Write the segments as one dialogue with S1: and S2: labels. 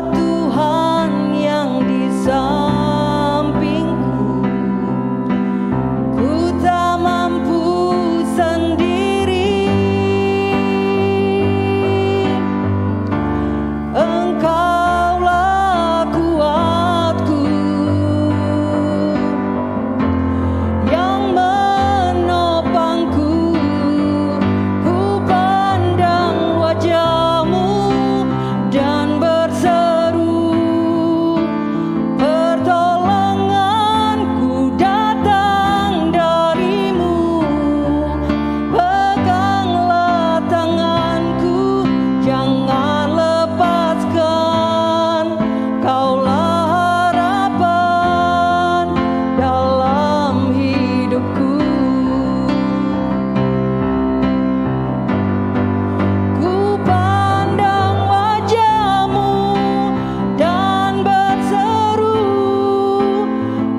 S1: Tuhan yang di sampingku, ku tak mampu sendiri. Engkaulah kuatku yang menopangku. Ku pandang wajah-Mu dan berseru, pertolonganku datang dari-Mu. Peganglah tanganku, jangan lepaskan. Kaulah harapan dalam hidupku. Ku pandang wajah-Mu dan berseru,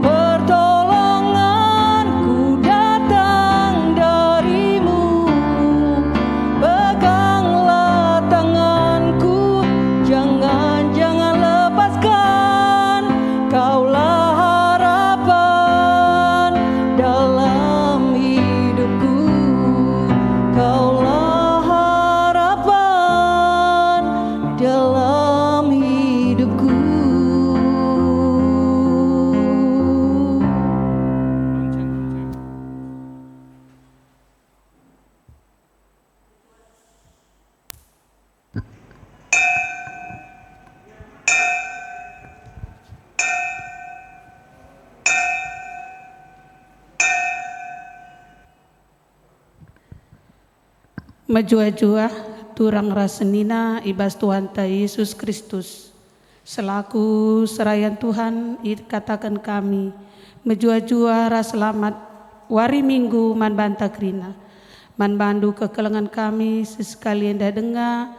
S1: pertolonganku datang dari-Mu. Peganglah tanganku, jangan lepaskan. Kaulah harapan dalam hidupku. Kaulah harapan dalam hidupku.
S2: Majua-jua turang rasenina ibas Tuhan ta Yesus Kristus. Selaku serayan Tuhan katakan kami majua-jua ras selamat wari minggu man banta krina. Man bandu kekelengan kami sesekali enda dengar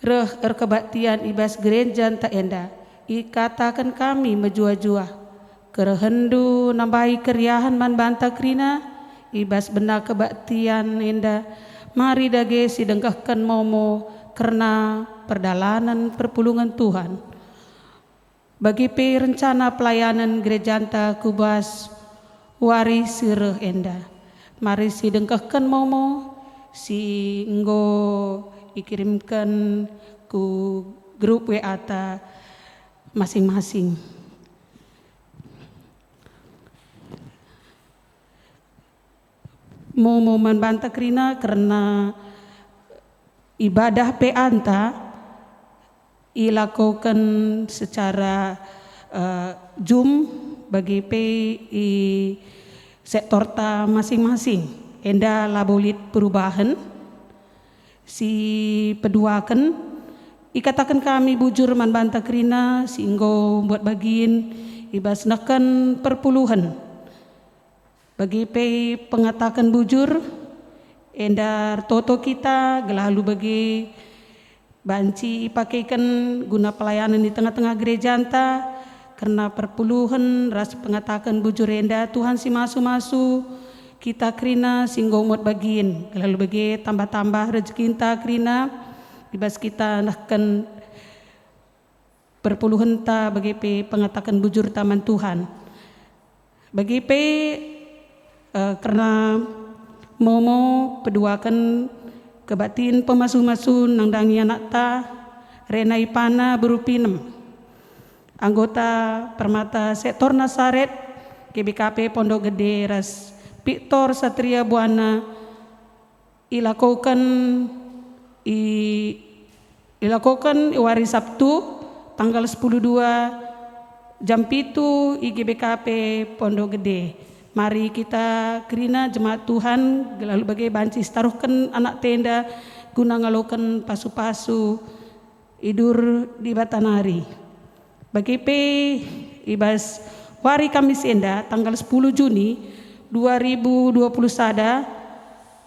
S2: reh kebaktian ibas gereja ta enda. Katakan kami majua-jua kerehendu nambahi keriahan man banta krina ibas benar kebaktian enda. Mari dage sidengkahkan momo karena perdalanan perpulungan Tuhan. Bagi rencana pelayanan gereja anta kubas wari sireh enda. Mari sidengkahkan momo si nggo ikirimkan ku grup WA ta masing-masing. Momo membantah krina karena ibadah anta ilakukan secara Zoom bagi sektor ta masing-masing. Enda labolit perubahan si peduakan ikatakan kami bujur membantah krina singgo buat bagian ibasnakan perpuluhan. Bagi pengatakan bujur endar toto kita gelalu bagi banci pakaikan guna pelayanan di tengah-tengah gereja anta karena perpuluhan ras pengatakan bujur enda Tuhan si masu-masu kita krina singgo muat bagian gelalu bagi tambah-tambah rezeki kita krina dibas kita nahkan perpuluhan ta bagi pengatakan bujur taman Tuhan bagi karena momo peduakan kebatin pemasu-masu nangdangi anak ta renai pana berupinem anggota permata sektor Nasaret GBKP Pondok Gede ras Victor Satria Buana ilakukan wari Sabtu tanggal 10/2 jam 7 IGBKP Pondok Gede. Mari kita kerina jemaat Tuhan lalu bagai banci taruhkan anak tenda guna ngalokan pasu-pasu idur di Batanari. Bagi ibas wari Kamis enda tanggal 10 Juni 2020 sada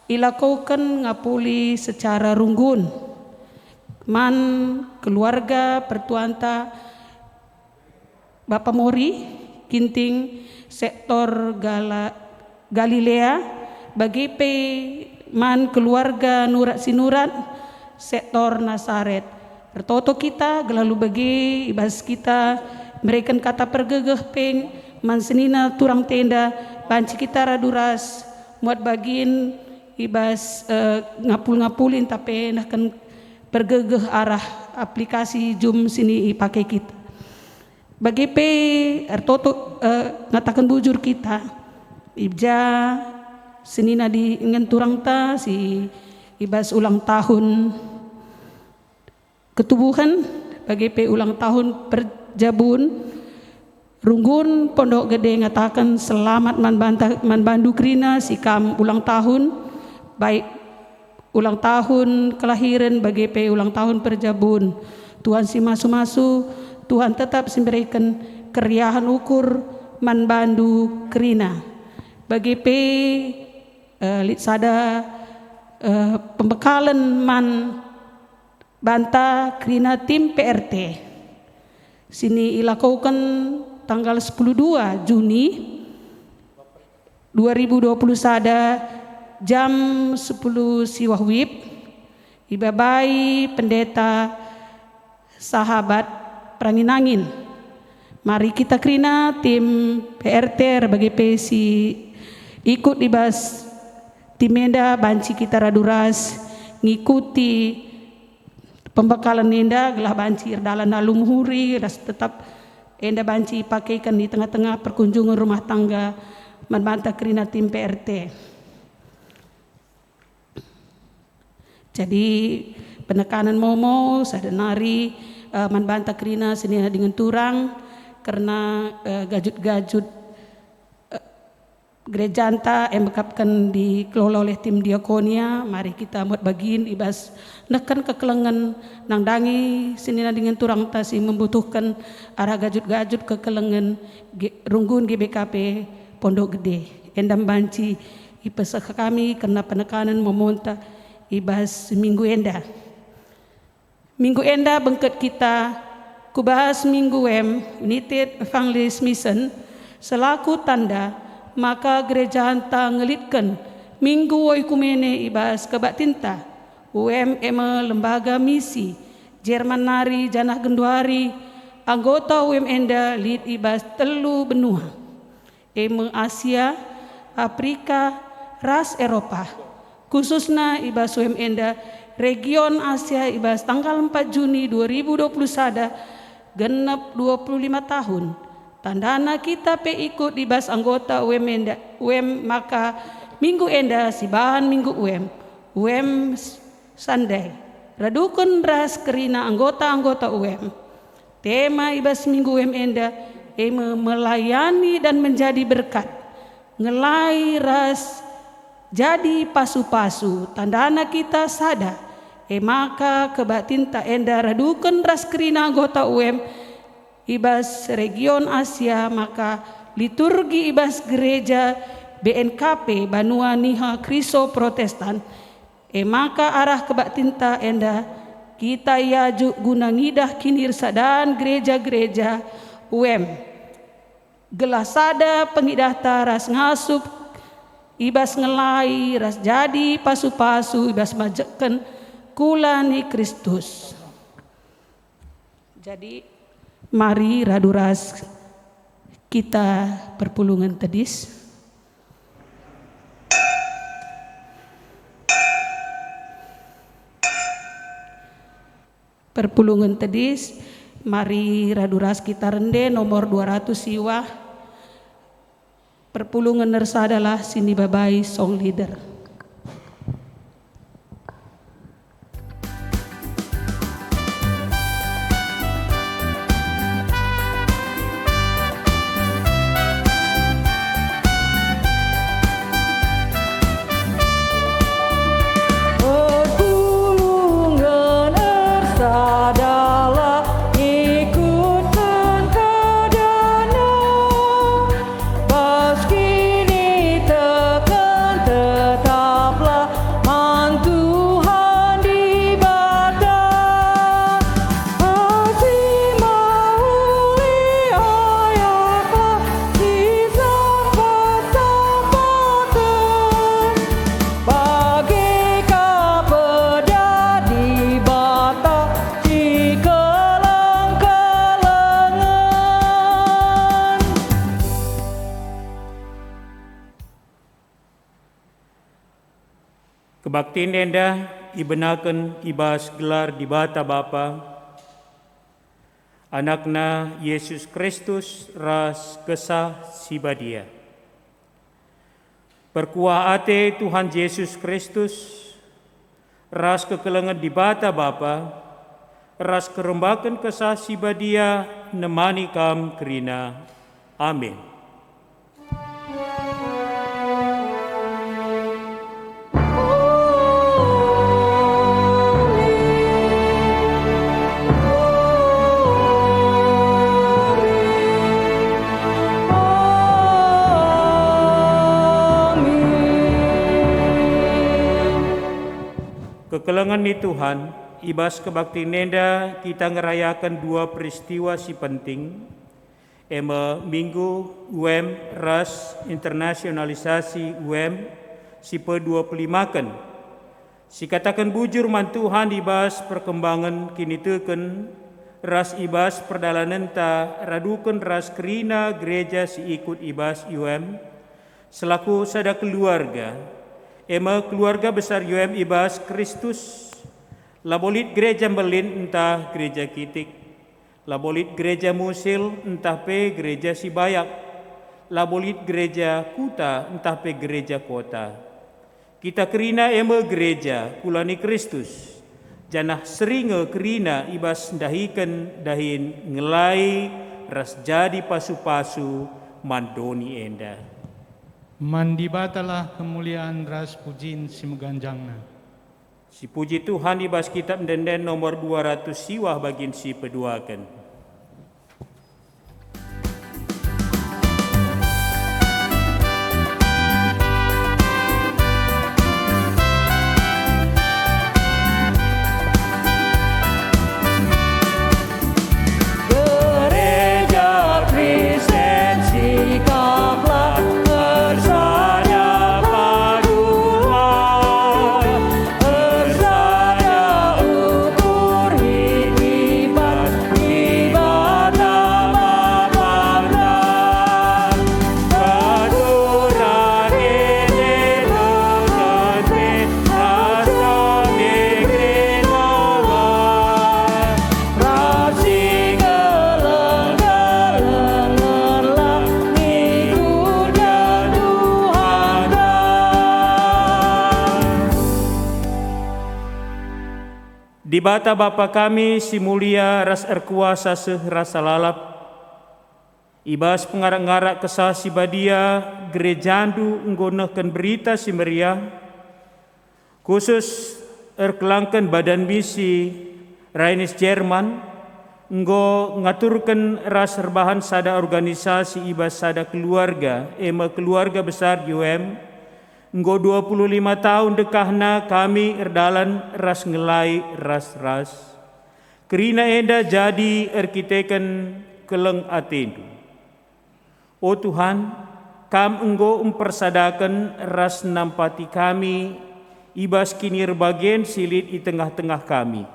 S2: ilakukan ngapuli secara runggun man keluarga pertuanta Bapak Mori Kinting sektor Galilea bagi man keluarga Nurat Sinurat sektor Nasaret Ertoto kita gelalu bagi ibas kita mereka kata pergegeh peng mansenina turang tenda banci kita raduras muat bagin ibas ngapul-ngapulin tapi kan pergegeh arah aplikasi Zoom sini pakai kita. Bagi pe ertoto ngatakan bujur kita ibja senina di ingin turang ta si ibas ulang tahun ketubuhan bagi pe ulang tahun perjabun runggun pondok gede ngatakan selamat man bandu krina si kam ulang tahun baik ulang tahun kelahiran bagi pe ulang tahun perjabun Tuhan si masu-masu Tuhan tetap memberikan keriahan ukur man bandu krina bagi pe litsada pembekalan man banta krina tim PRT sini ilakukan tanggal 12 Juni 2020 sada jam 10 siwahwib ibabai pendeta sahabat Pranginangin. Mari kita krina tim PRT bagi pesi ikut ibas timenda banci kita raduras ngikuti pembekalan enda gelah banci dalam nalung huri ras tetap enda banci pakaikan di tengah-tengah perkunjungan rumah tangga membantah krina tim PRT. Jadi penekanan momo sadenari membantah krina sini dengan turang karena gajut-gajut gereja anta yang bekapkan dikelola oleh tim diakonia. Mari kita buat bagiin ibas nekan kekelengan nang dangi sinina dengan turang tasi membutuhkan arah gajut-gajut kekelengan runggun GBKP Pondok Gede endam banci ipesa kami karena penekanan memonta ibas minggu enda bengket kita kubahas minggu United Evangelist Mission selaku tanda maka gereja anta ngelitkan minggu oikumene ibas kebak tinta lembaga misi Jerman nari janah genduari anggota enda lid ibas telu benua Asia Afrika ras Eropa khususnya ibas enda region Asia ibas tanggal 4 Juni 2020 sada genep 25 tahun tandana kita pe ikut ibas anggota maka minggu enda si bahan minggu Sunday radukun ras kerina anggota tema ibas minggu enda melayani dan menjadi berkat ngelai ras jadi pasu-pasu tandana kita sada maka kebatinta enda radukun ras kerina anggota ibas region Asia maka liturgi ibas gereja BNKP Banua Niha Kristo Protestan maka arah kebak tinta enda kita yajuk guna ngidah kinir sadan gereja-gereja gelasada pengidah taras ngasup ibas ngelai ras jadi pasu-pasu ibas majekan kulani Kristus. Jadi mari raduras kita perpulungan tedis mari raduras kita rende nomor 200 siwa perpulungan nersa adalah sini babai song leader.
S1: Tetap
S3: Kebaktiin enda ibenakan ibas gelar di bata Bapa, anakna Yesus Kristus ras kesah sibadia. Perkuah ate Tuhan Yesus Kristus, ras kekelengan di bata Bapa, ras kerembakan kesah sibadia nemani kam kerina. Amin. Kekelengan ni Tuhan, ibas kebaktiin nenda kita ngerayakan dua peristiwa si penting. Minggu UM ras internasionalisasi UM si pe-25 si katakan bujur man Tuhan ibas perkembangan kini teken ras ibas perdalanan ta radukan ras kerina gereja si ikut ibas UM selaku sada keluarga. Keluarga besar UM ibas Kristus, labolit gereja Berlin entah gereja Kitik, labolit gereja Musil entah pe gereja Sibayak, labolit gereja Kuta entah pe gereja kota. Kita kerina gereja kulani Kristus, janah seringe kerina ibas dahikan dahin ngelai ras jadi pasu-pasu mandoni enda.
S4: Mandibatalah kemuliaan ras pujin si meganjangna.
S3: Si puji Tuhan ibas kitab denden nomor 200 siwah bagin si peduakan. Di bata Bapa kami si mulia ras erkuasa seh rasa lalap, ibas pengarak-ngarak kesah si badia gerejandu nggonehkan berita si meriah, khusus erkelangkan badan misi Rainis Jerman, nggo ngaturkan ras rebahan sada organisasi ibas sada keluarga, keluarga besar UM, nggo 25 tahun dekahna kami erdalan ras ngelai ras-ras. Kerina enda jadi erkiteken keleng atendu. O Tuhan, kam enggo mempersadakan ras nampati kami, ibas kini bagian silit di tengah-tengah kami.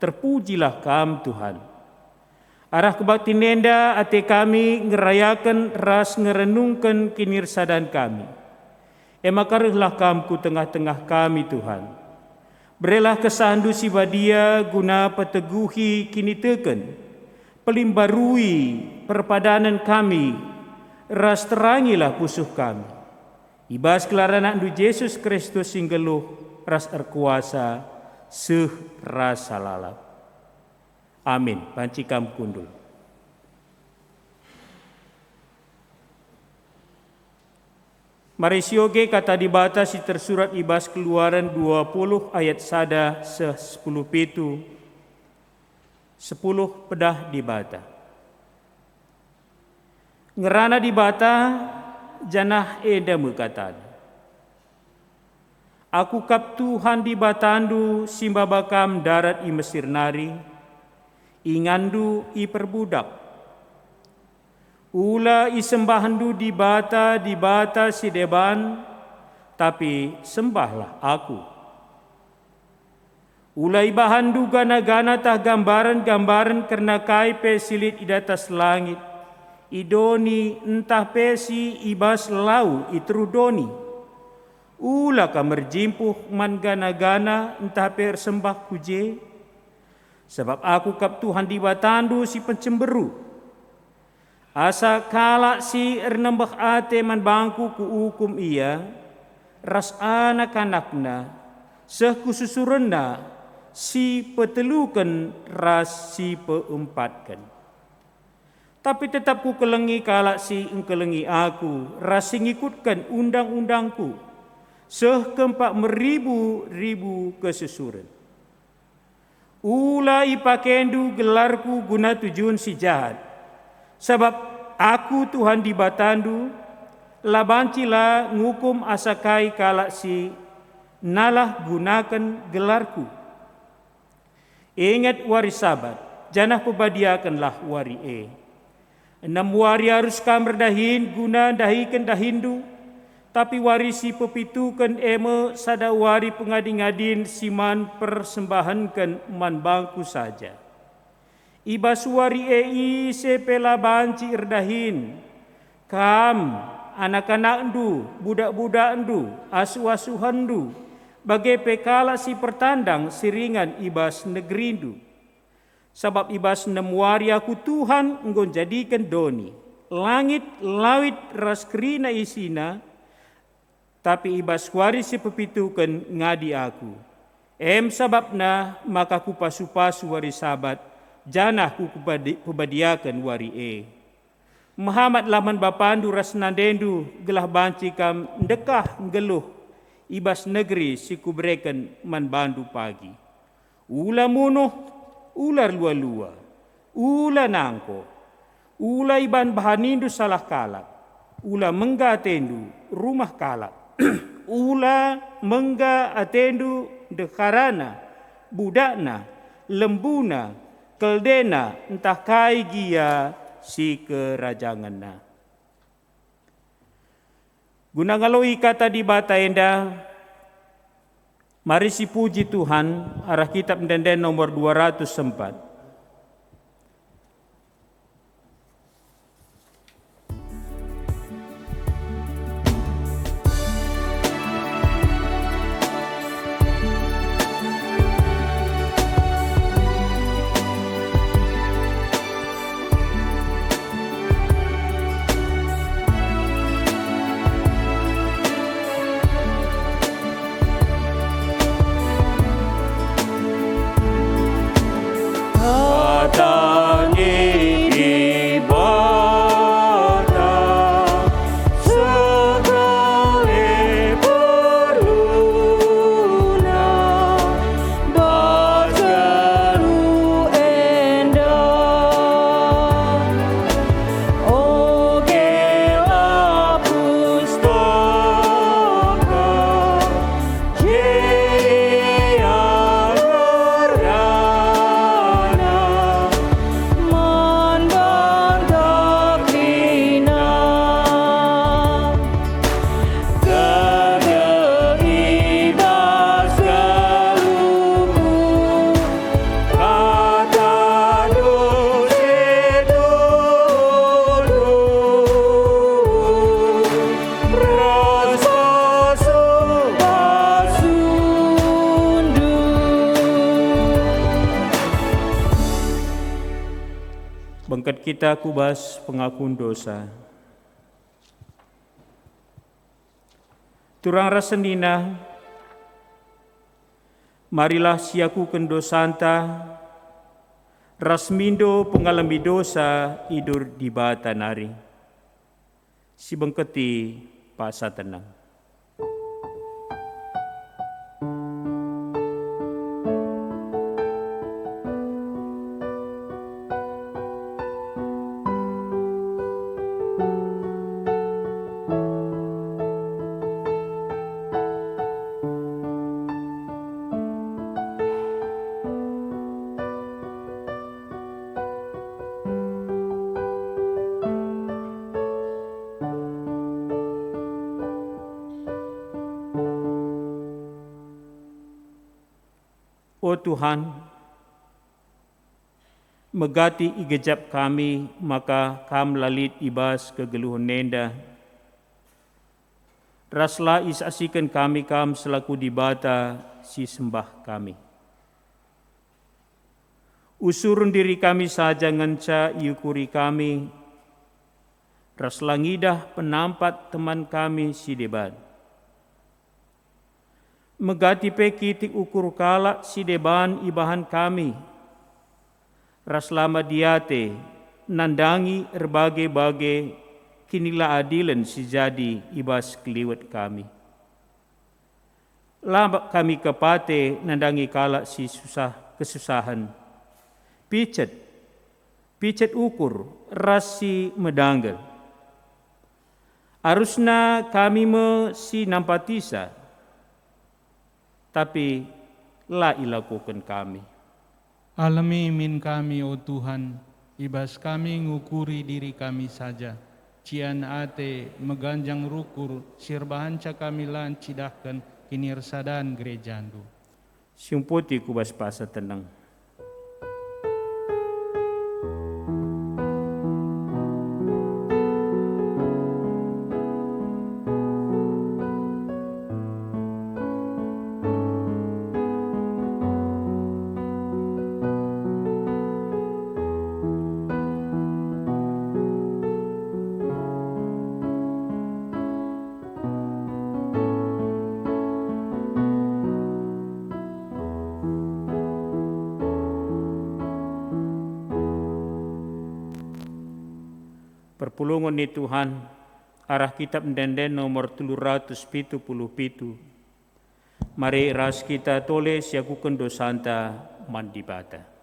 S3: Terpujilah kam Tuhan. Arah kebaktiin enda ate kami ngerayakan ras ngerenungkan kinirsadan kami. Makarihlah kam ku tengah-tengah kami Tuhan. Berilah kesandu si badia guna peteguhi kini teken, pelimbarui perpadanan kami, ras terangilah pusuh kami. Ibas kelaran andu Yesus Kristus singgeluh ras erkuasa seh rasa lalap. Amin. Panci kam kundul. Mari sioge kata dibatasi tersurat ibas Keluaran 20 ayat sada se 10 pitu 10 pedah dibata. Ngerana dibata janah eda mekatan. Aku kap Tuhan dibatandu simbabakam darat i Mesir nari, ingandu i perbudak. Ula isembahandu di bata si deban, tapi sembahlah aku. Ula ibahandu gana-gana tah gambaran-gambaran karena kai pesilit di atas langit. Idoni entah pesi ibas lau itrudoni. Ula ka merjimpuh man gana-gana entah persembah kuje. Sebab aku kap Tuhan di batandu si pencemberu. Asa kalak si ernembah ate man bangku ku hukum ia. Ras anak-anakna seh kususurenna si petelukan ras si peempatkan. Tapi tetap ku kelengi kalak si engkelengi aku, ras ngikutkan undang-undangku, seh kempak meribu-ribu kesusuren. Ulai pakendu gelarku guna tujuan si jahat, sebab aku Tuhan di batandu, labancila ngukum asakai kalak si nalah gunakan gelarku. Ingat wari sabat, janah pebadiakanlah wari 6 wari harus kam berdahin guna dahikan dahindu, tapi wari si pepitukan eme sada wari pengading-adin siman persembahankan man bangku saja. Ibas wari sepela banci erdahin, kam anak-anak ndu, budak-budak ndu, asuh-asuhan ndu, bagai pekala si pertandang siringan ibas negeri ndu. Sebab ibas 6 wari aku Tuhan enggon jadikan doni, langit lawit ras kerina isina, tapi ibas wari si pepitukan ngadi aku. Sababna maka ku pasu-pasu wari sabat, janah ku pebadiakan wari Muhammad laman bapandu ras nandendu gelah banci kam ndekah ngeluh ibas negeri si kubreken man bandu pagi. Ula munuh, ular lua-lua, ula nangko, ula iban bahanindu salah kalak, ula mengga atendu rumah kalak, ula mengga atendu dekarana, budakna, lembuna, keldena, entah kai gia si kerajanganna. Guna ngaloi kata di bata enda, mari si puji Tuhan, arah kitab Ndenden nomor 204. Bengkat kita kubas pengakuan dosa. Turang rasenina, marilah siakukan dosanta, rasmindo pengalami dosa idur di bata nari. Si bengketi pasa tenang. O Tuhan, megati igejap kami, maka kam lalit ibas kegeluhan nenda. Raslah isasikan kami kam selaku dibata si sembah kami. Usurun diri kami saja ngenca iukuri kami. Raslah ngidah penampat teman kami si deban. Megati peki tik ukur kala si deban ibahan kami. Raslah madiate nandangi erbagai-bagai kinilah adilan si jadi ibas keliwat kami. Lambak kami kepate nandangi kala si kesusahan. Picet ukur rasi medanggal. Harusna kami si nampatisa, tapi la ilakukan kami.
S4: Alami min kami, o Tuhan, ibas kami ngukuri diri kami saja. Cian ate meganjang rukur, sirbahanca kami lan cidahkan kinirsadan gerejandu.
S3: Simputi kubas pasa tenang. Perpulungan ni Tuhan, arah kitab Ndenden nomor 377. Mari ras kita tole siakukan dosanta mandibata.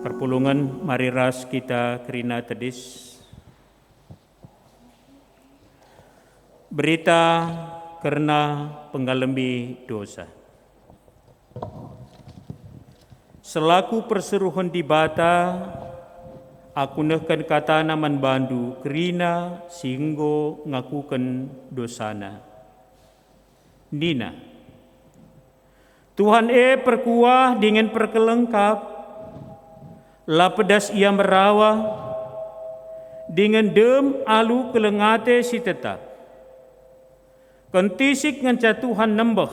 S3: Perpulungan mari ras kita kerina tedis. Berita karena penggalemi dosa. Selaku perseruhan di bata, aku nehkan kata naman bandu kerina singgo ngakukan dosana. Nina, Tuhan perkuah dengan perkelengkap, lapedas ia merawa, dengan dem alu kelengate si tetap. Kentisik nganca Tuhan nembeh,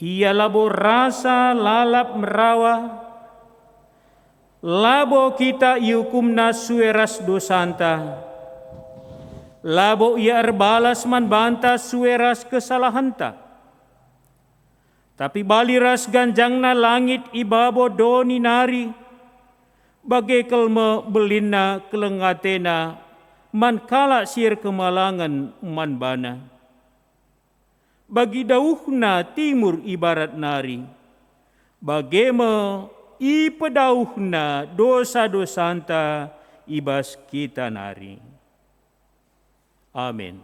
S3: ia labo rasa lalap merawa, labo kita iukumna sueras dosanta, labo ia erbalas man banta sueras kesalahanta. Tapi baliras ganjangna langit ibabo doni nari, bagai kelme belina kelengatena, man kala sir kemalangan man bana. bagi dauhna timur ibarat nari, bagema i pedauhna dosa-dosanta ibas kita nari. Amin.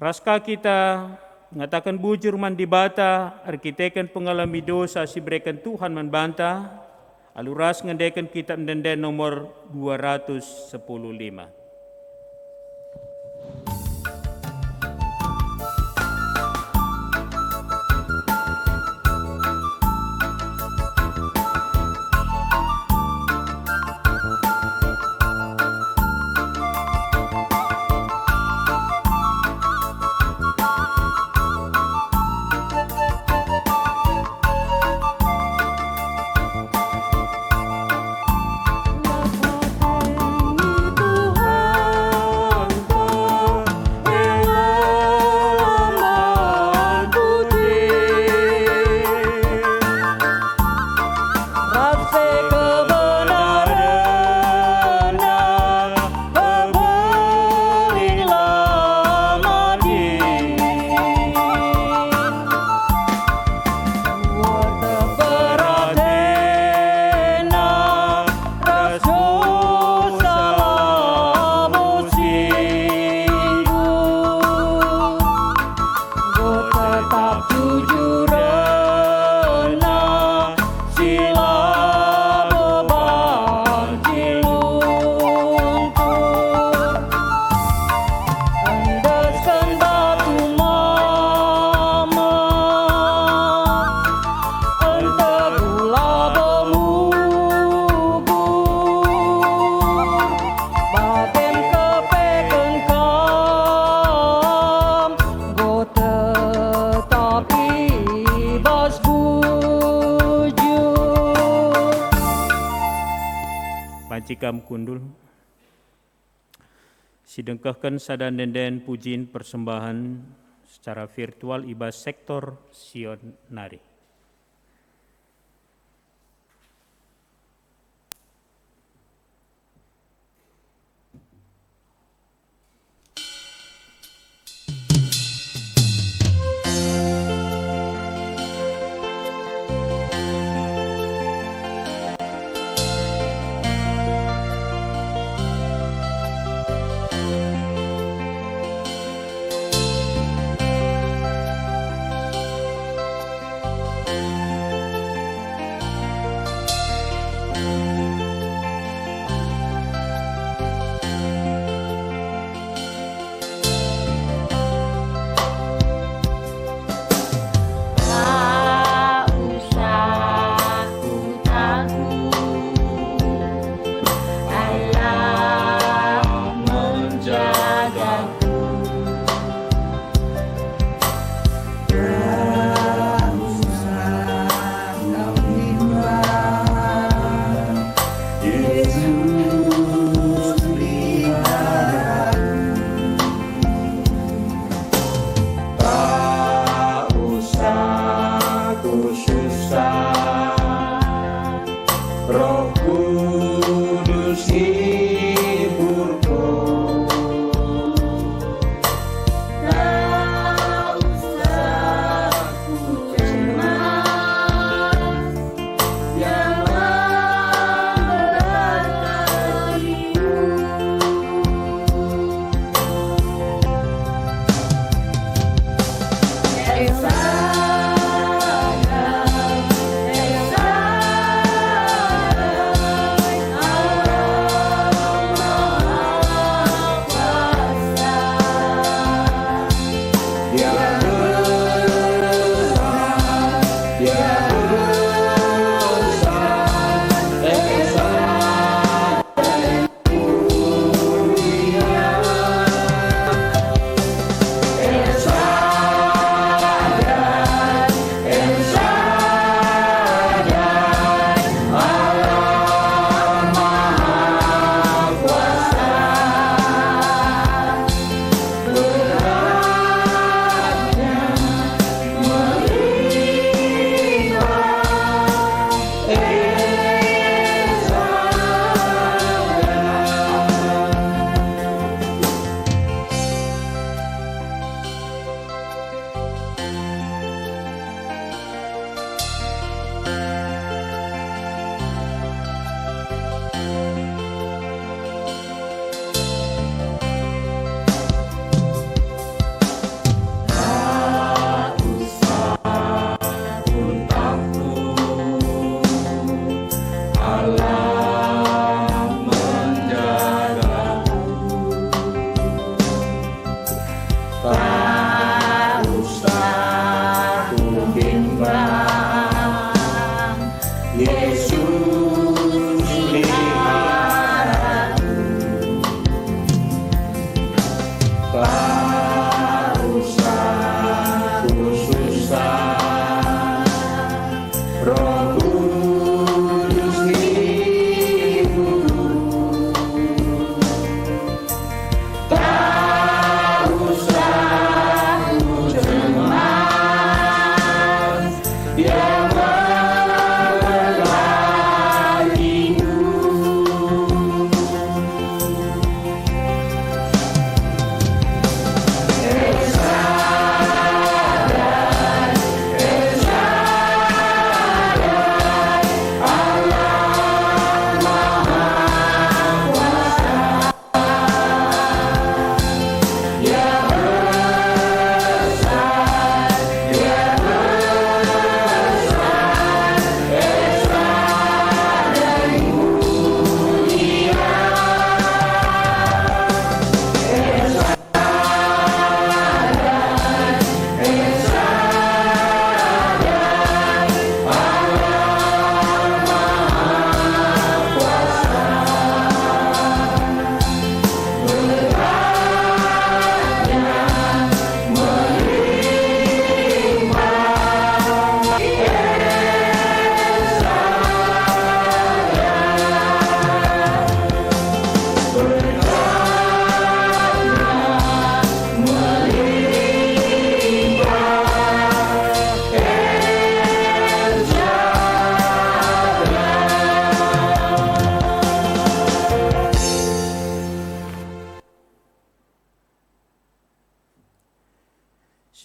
S3: Raska kita mengatakan bujur mandibata, arkiteken pengalami dosa si berikan Tuhan membanta, aluras ngendekan kitab Denden nomor 215. Pancikam kundul, sidengkahkan sadan denden pujin persembahan secara virtual ibas sektor Sion Nari.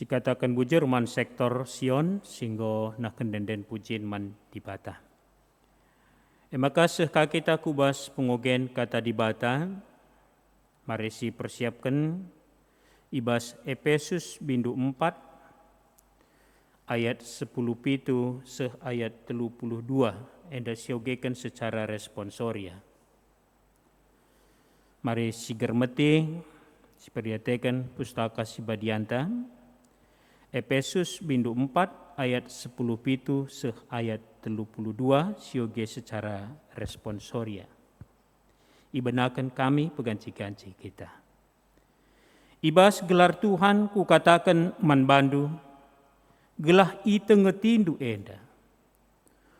S3: Sikatakan bujur man sektor Sion singgo nak kendenden pujin man dibata. Maka sehka kita kubas pengogen kata dibata, mari si persiapkan ibas Efesus bindu 4 ayat 10 pitu seh ayat 32 enda siogekan secara responsoria. Mari si germeti si perhatikan pustaka si Badianta Efesus bindu 4 ayat 10 pitu seh ayat 32 sioge secara responsoria. Ibenakan kami peganci-ganci kita. Ibas gelar Tuhan ku katakan man bandu, gelah ite ngetindu enda.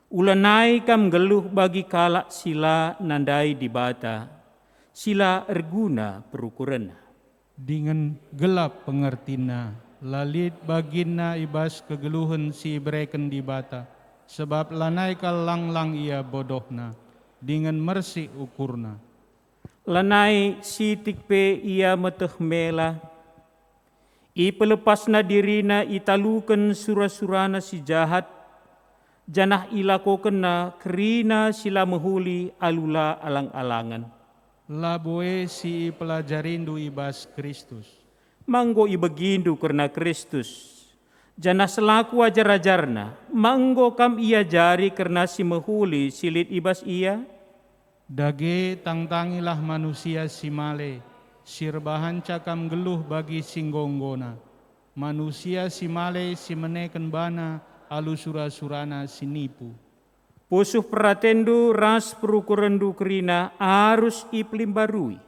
S3: Ulanai kam geluh bagi kalak sila nandai dibata, sila erguna perukuran.
S4: Dengan gelap pengertina, lalit bagina ibas kegeluhan si bereken dibata, sebab lanai kal lang-lang ia bodohna, dengan mersi ukurna.
S3: Lanai si tikpe ia meteh mela, i pelepasna dirina italukan surah-surana si jahat, janah ilakokena kerina sila mehuli alula alang-alangan.
S4: Laboe si pelajarindu ibas Kristus.
S3: Manggo ibegindu karena Kristus. Janah selaku ajar-ajarna, manggo kam ia jari karena si mehuli silit ibas ia.
S4: Dage tangtangilah manusia si male, sirbahan cakam geluh bagi singgonggona. Manusia si male si meneken bana, alu surah-surana si nipu.
S3: Pusuh peratendu ras perukurendu kerina arus iplim barui.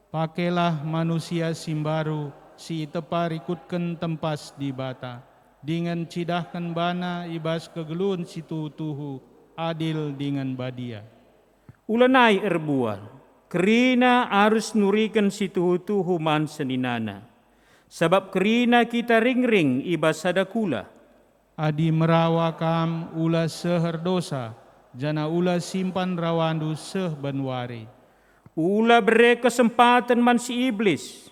S4: Pakailah manusia simbaru, si tepar ikutkan tempas di bata. Dengan cidahkan bana ibas kegeluhan si tuhu adil dengan badia.
S3: Ulanai erbual, kerina arus nurikan si tuhu man seninana. Sebab kerina kita ring-ring ibas sadakula.
S4: Adi merawa kam ula seher dosa, jana ula simpan rawandu seh banwari.
S3: Ula bere kesempatan man si iblis.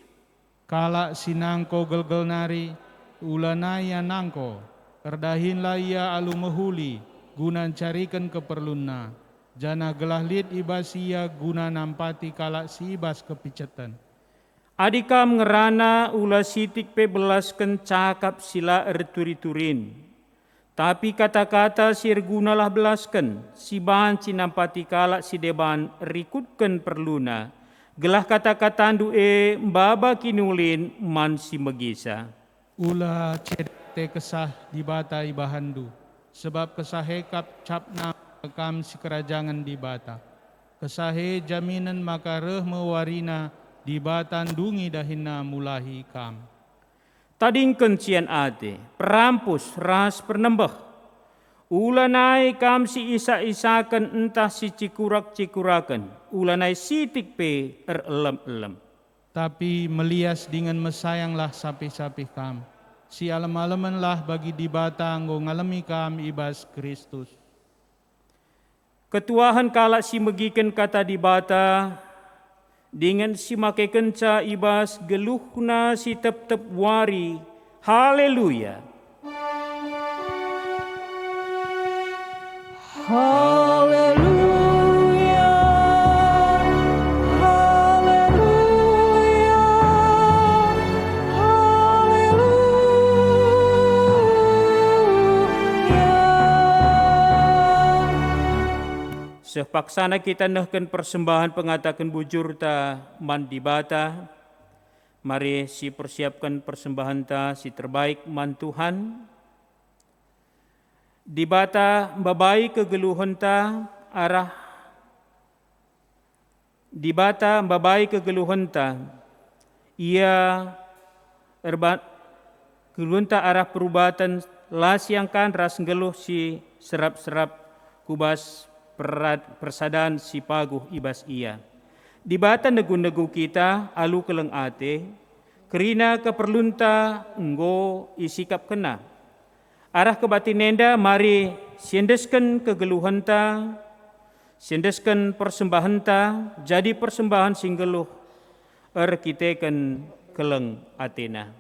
S4: Kala sinangko gelgel nari, ula naya nangko, erdahinlah ia alu mehuli, guna carikan keperlunna. Jana gelah lid ibas ia guna nampati kala si ibas kepicetan.
S3: Adikam ngerana ula sitik pe belaskan cakap sila erturi-turin. Tapi kata-kata sirgunalah belaskan, si bahan nampati kala si deban rikutkan perluna. Gelah kata-kata andu mbaba kinulin man si megisa.
S4: Ula cete kesah di bata ibahandu, sebab kesahe kap capna kam si kerajangan di bata. Kesahe jaminan maka reh mewarina di batan dungi dahina mulahi kam.
S3: Tadingken cian ate, perampus ras pernembah. Ulanai kam si isa-isakan entah si cikurak-cikurakan. Ulanai sitik pe erelem-elem.
S4: Tapi melias dengan mesayanglah sapi-sapi kam. Si alem-alemenlah bagi di bata nggo ngalami kam ibas Kristus.
S3: Ketuahan kala si megiken kata di bata, dengan si make kenca ibas geluhna si tep-tep wari. Haleluya.
S1: Haleluya, haleluya, haleluya.
S3: Sepaksana kita nehken persembahan pengatakan bujur ta man dibata. Mari si persiapkan persembahan ta si terbaik man Tuhan. Dibata babai kegeluhan ta arah. Dibata babai kegeluhan ta. Ia kegeluhan ta arah perubatan lasiangkan ras geluh si serap-serap kubas persadaan si paguh ibas ia. Dibata negu-negu kita alu keleng ate, kerina keperlunta enggo isikap kena. Arah kebatinenda mari siendeskan kegeluhanta, siendeskan persembahanta, jadi persembahan singgeluh kitekan keleng atena.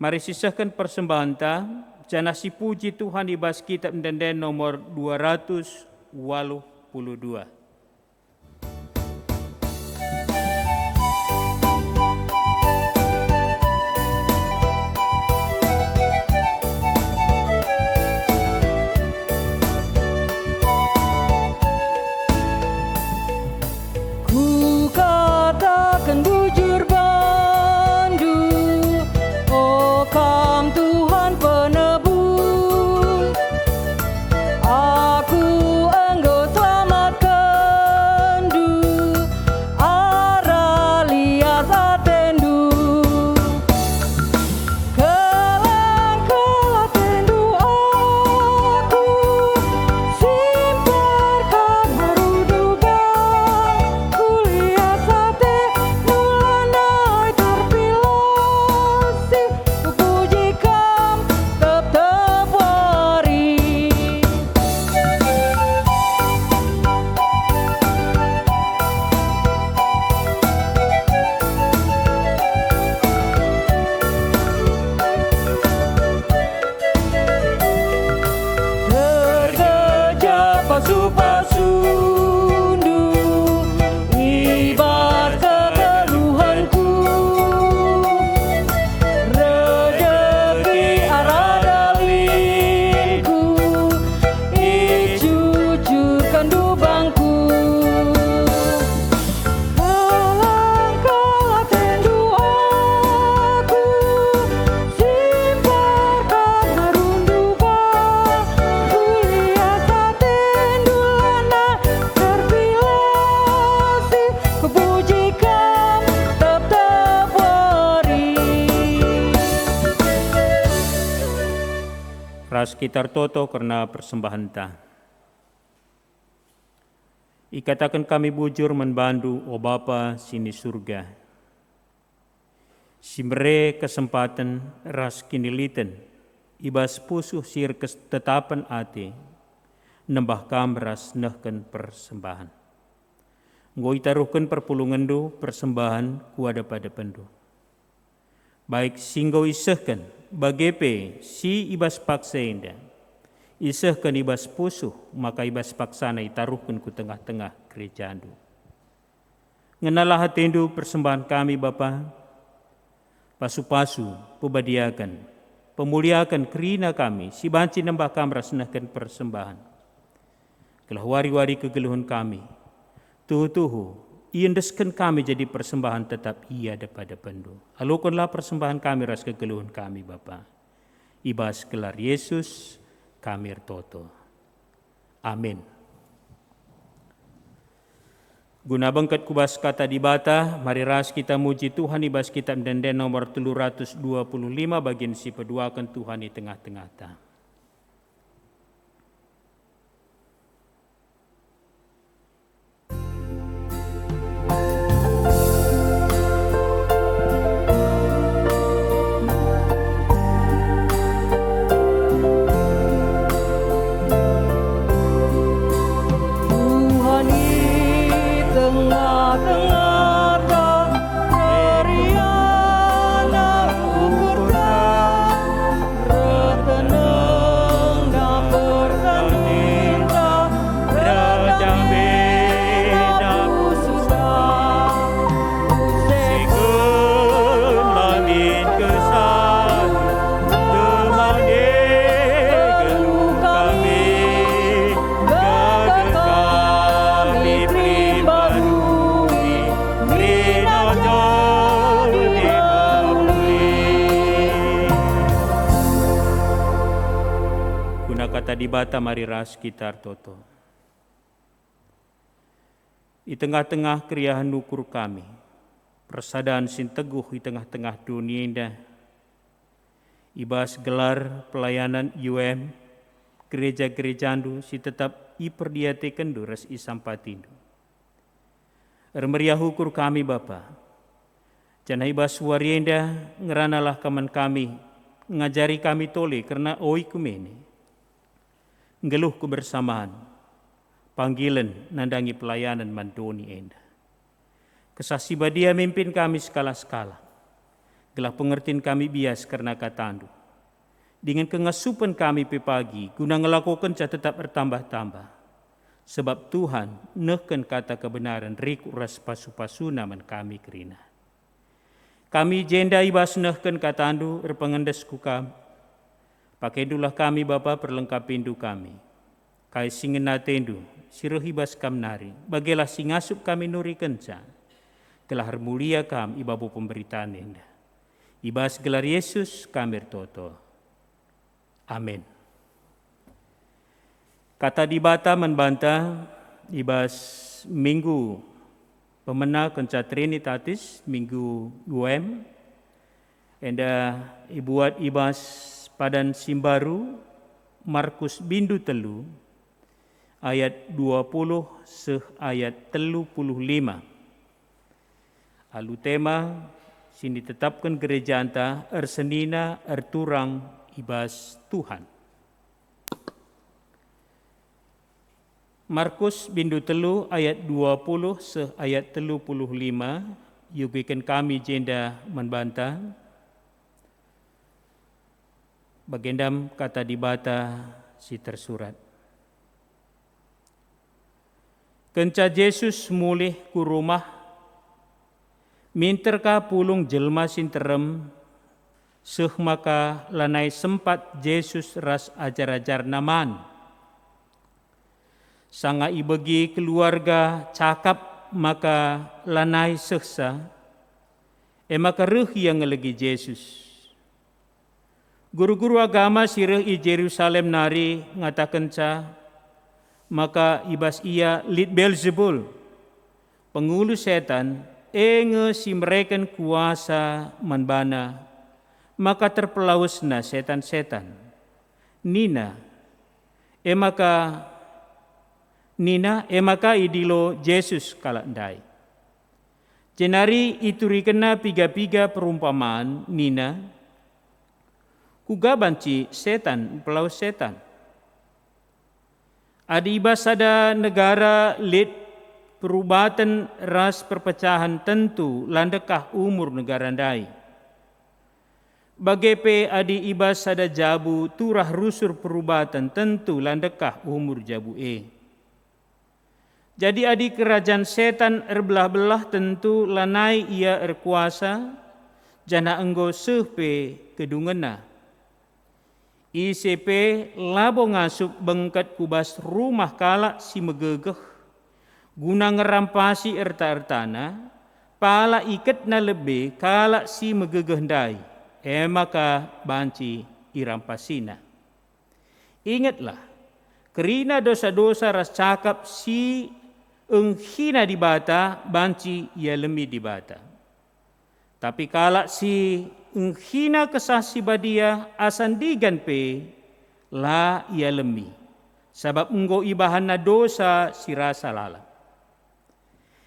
S3: Mari sisahkan persembahan ta, jana si puji Tuhan di bas kitab denden nomor 282.
S1: Ku katakan bujur bandu, oh Kam Tuhan penebus. Aku Engkau selamatkan du, arah lias atendu. Kelang tendu aku, simparkan haruduba. Kuliah sate mulanai terpilasi, kupujikan tetap wari. Tergejap pasu-pasundu, ibas kekeluhanku. Rejeki arah dalinku, icucurkan dubangku. Alangkah tendu aku, simparkan harunduba. Kuliah satendu lana terpilasi, kupujikan tetap wari.
S3: Ras kitar toto karena persembahan ta. Ikatakan kami bujur membantu o Bapa sini surga. Simre kesempatan ras kiniliten, ibas pusuh sir ketetapan ate, nembah kam ras nehken persembahan. Ngoi taruhkan perpulungan do persembahan kuada pada pendu. Baik singgo isehkan, bagepe si ibas paksa indah. Isehkan ibas pusuh, maka ibas paksana itaruhkan ku tengah-tengah gereja andu. Ngenalah hatendu persembahan kami Bapa, pasu-pasu pebadiakan, pemuliakan kerina kami, si banci nembah kami rasnahkan persembahan. Kelah wari-wari kegeluhan kami, tuhu-tuhu, iendeskan kami jadi persembahan tetap ia daripada pendu. Alukanlah persembahan kami ras kegeluhan kami Bapa. Ibas gelar Yesus kami toto. Amin. Guna bangkat kubas kata di bata, mari ras kita muji Tuhan ibas kitab denden nomor 325 bagian si peduakan Tuhan di tengah-tengah ta.
S1: Tuhan di tengah-tengah ta, Riana ukurta, reteneng na pertandinta, redambe na pususa,
S3: Sikun langit kesan, temane geluh kami, gagal kami pribadi, rina jadi mabuli. Guna kata di bata mari ras kitar toto. Di tengah-tengah keriahan nukur kami, persadaan sin teguh di tengah-tengah dunia indah. Ibas gelar pelayanan UM, gereja-gereja andu si tetap iperdiatekan du res isampatindu. Meriah hukur kami Bapa. Jangan ibas warienda ngeranalah kaman kami, ngajari kami tole karena oi kumene. Ngeluh kebersamaan, panggilan nandangi pelayanan mandoni enda. Kesasi badia mimpin kami skala-skala. Gelah pengertian kami bias karena katandu. Dengan kengasupan kami pagi, guna ngelakukan ca tetap bertambah-tambah. Sebab Tuhan nehken kata kebenaran riku ras pasu-pasu naman kami kerina. Kami jenda ibas nehken katandu erpengendes ku kami. Pakaidulah kami Bapa perlengkapindu kami. Kai singena tendu, sirah ibas kam nari. Bagilah singasup kami nuri kenca. Gelar mulia kam ibabu pemberitaan enda. Ibas gelar Yesus kami bertoto. Amin. Kata dibata membantah ibas minggu pemena kenca Trinitatis minggu UM. Enda ibuat ibas padan simbaru Markus bindu telu ayat 20 seh ayat 35. Alu tema sini tetapkan gereja anta ersenina erturang ibas Tuhan. Markus bindu telu ayat 20 seh ayat 35 yugikan kami jenda membantah. Bagendam kata dibata si tersurat. Kenca Yesus mulih ku rumah, minterka pulung jelma sinterem, seh maka lanai sempat Yesus ras ajar-ajar naman. Sanga ibegi keluarga cakap maka lanai sehsa, maka reh yang ngelegi Yesus. Guru-guru agama sireh i Jerusalem nari ngatakan ca, maka ibas ia lid Beelzebul, pengulu setan, enge si mereken kuasa manbana, maka terpelausna setan-setan. Nina, emaka idilo Yesus kalandai. Jenari ituri kena piga-piga perumpamaan Nina, kuga banci setan, pelaus setan. Adibas ada negara lid perubatan ras perpecahan tentu landekah umur negara dai. Bagepe adi ibas ada jabu turah rusur perubatan tentu landekah umur jabu e. Jadi adi kerajaan setan erbelah-belah tentu lanai ia erkuasa jana enggo sehpe kedungena. ICP labo ngasup bengkat kubas rumah kala si megegeh guna ngerampasi erta-ertana pala iketna lebe kala si megegeh dai maka banci irampasina. Ingatlah kerina dosa-dosa ras cakap si enghina dibata banci ia lemi dibata. Tapi kala si enghina kesasi badia asandigan pe la ia lemi. Sebab enggo ibahana dosa si rasa lala.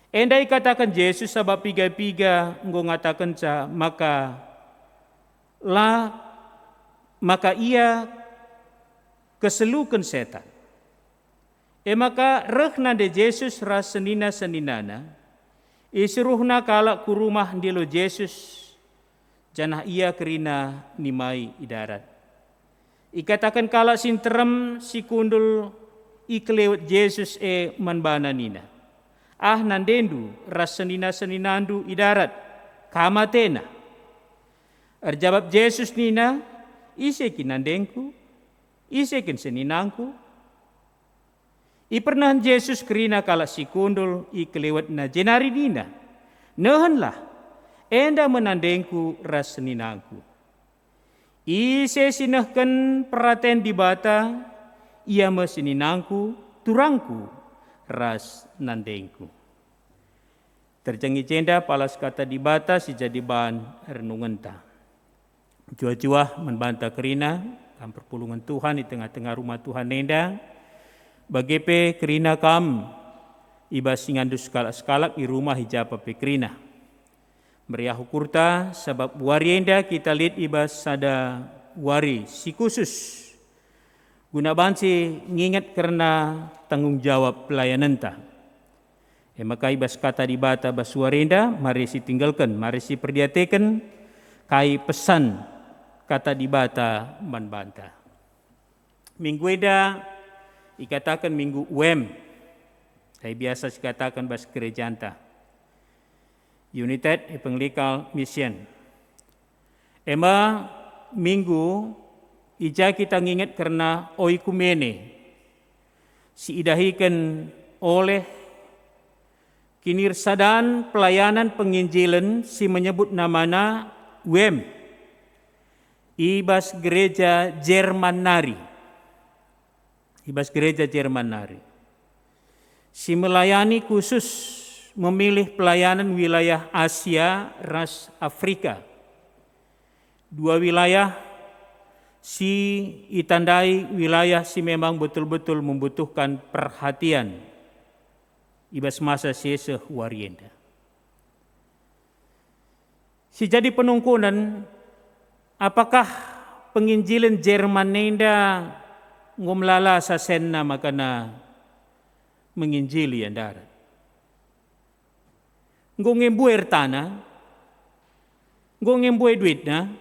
S3: Endai katakan Yesus sebab piga-piga enggo ngatakan ca maka ia keselukan setan. Maka rehna de Yesus ras senina-seninana isuruhna kala ku rumah ndilo Yesus janah ia kerina nimai idarat. Ikatakan kala sinterem si kundul iklewat Yesus manbana nina. Nandendu ras senina-seninandu idarat kamatena. Erjawab Yesus nina, isekin nandengku, isekin seninangku. Pernah Yesus kerina kala si kundul iklewat na jenari nina. Nehenlah, enda menandengku ras seninangku. Ise sinehken peraten dibata, ia meseninangku, turangku, ras nandengku. Terjangi jenda palas kata dibata si jadi bahan renungenta. Jua-jua membantah kerina, kam perpulungan Tuhan di tengah-tengah rumah Tuhan nenda. Bagepe kerina kam, ibas singandus skalak-skalak di rumah hijapa pe kerina. Meriah hukurta sebab warienda kita lihat ibas sada wari si khusus. Guna banci ngingat karena tanggung jawab pelayananta. Maka ibas kata dibata bas warienda mari si tinggalkan, mari si perdiatekan kai pesan kata di bata manbanta. Minggu eda ikatakan minggu UM. Saya biasa dikatakan bahasa gereja anta. United Evangelical Mission. Ema minggu ija kita nginget karena oikumene. Si idahikan oleh kinirsadan pelayanan penginjilan si menyebut namana UM. Ibas gereja Jerman Nari. Ibas gereja Jerman Nari. Si melayani khusus memilih pelayanan wilayah Asia, ras Afrika. 2 wilayah si itandai wilayah si memang betul-betul membutuhkan perhatian. Ibas masa seseh warienda. Si jadi penungkunan, apakah penginjilan Jerman nenda ngomlala sasenna makana menginjili yang darat. Ngongembuer tanah, ngongembuer duitnya,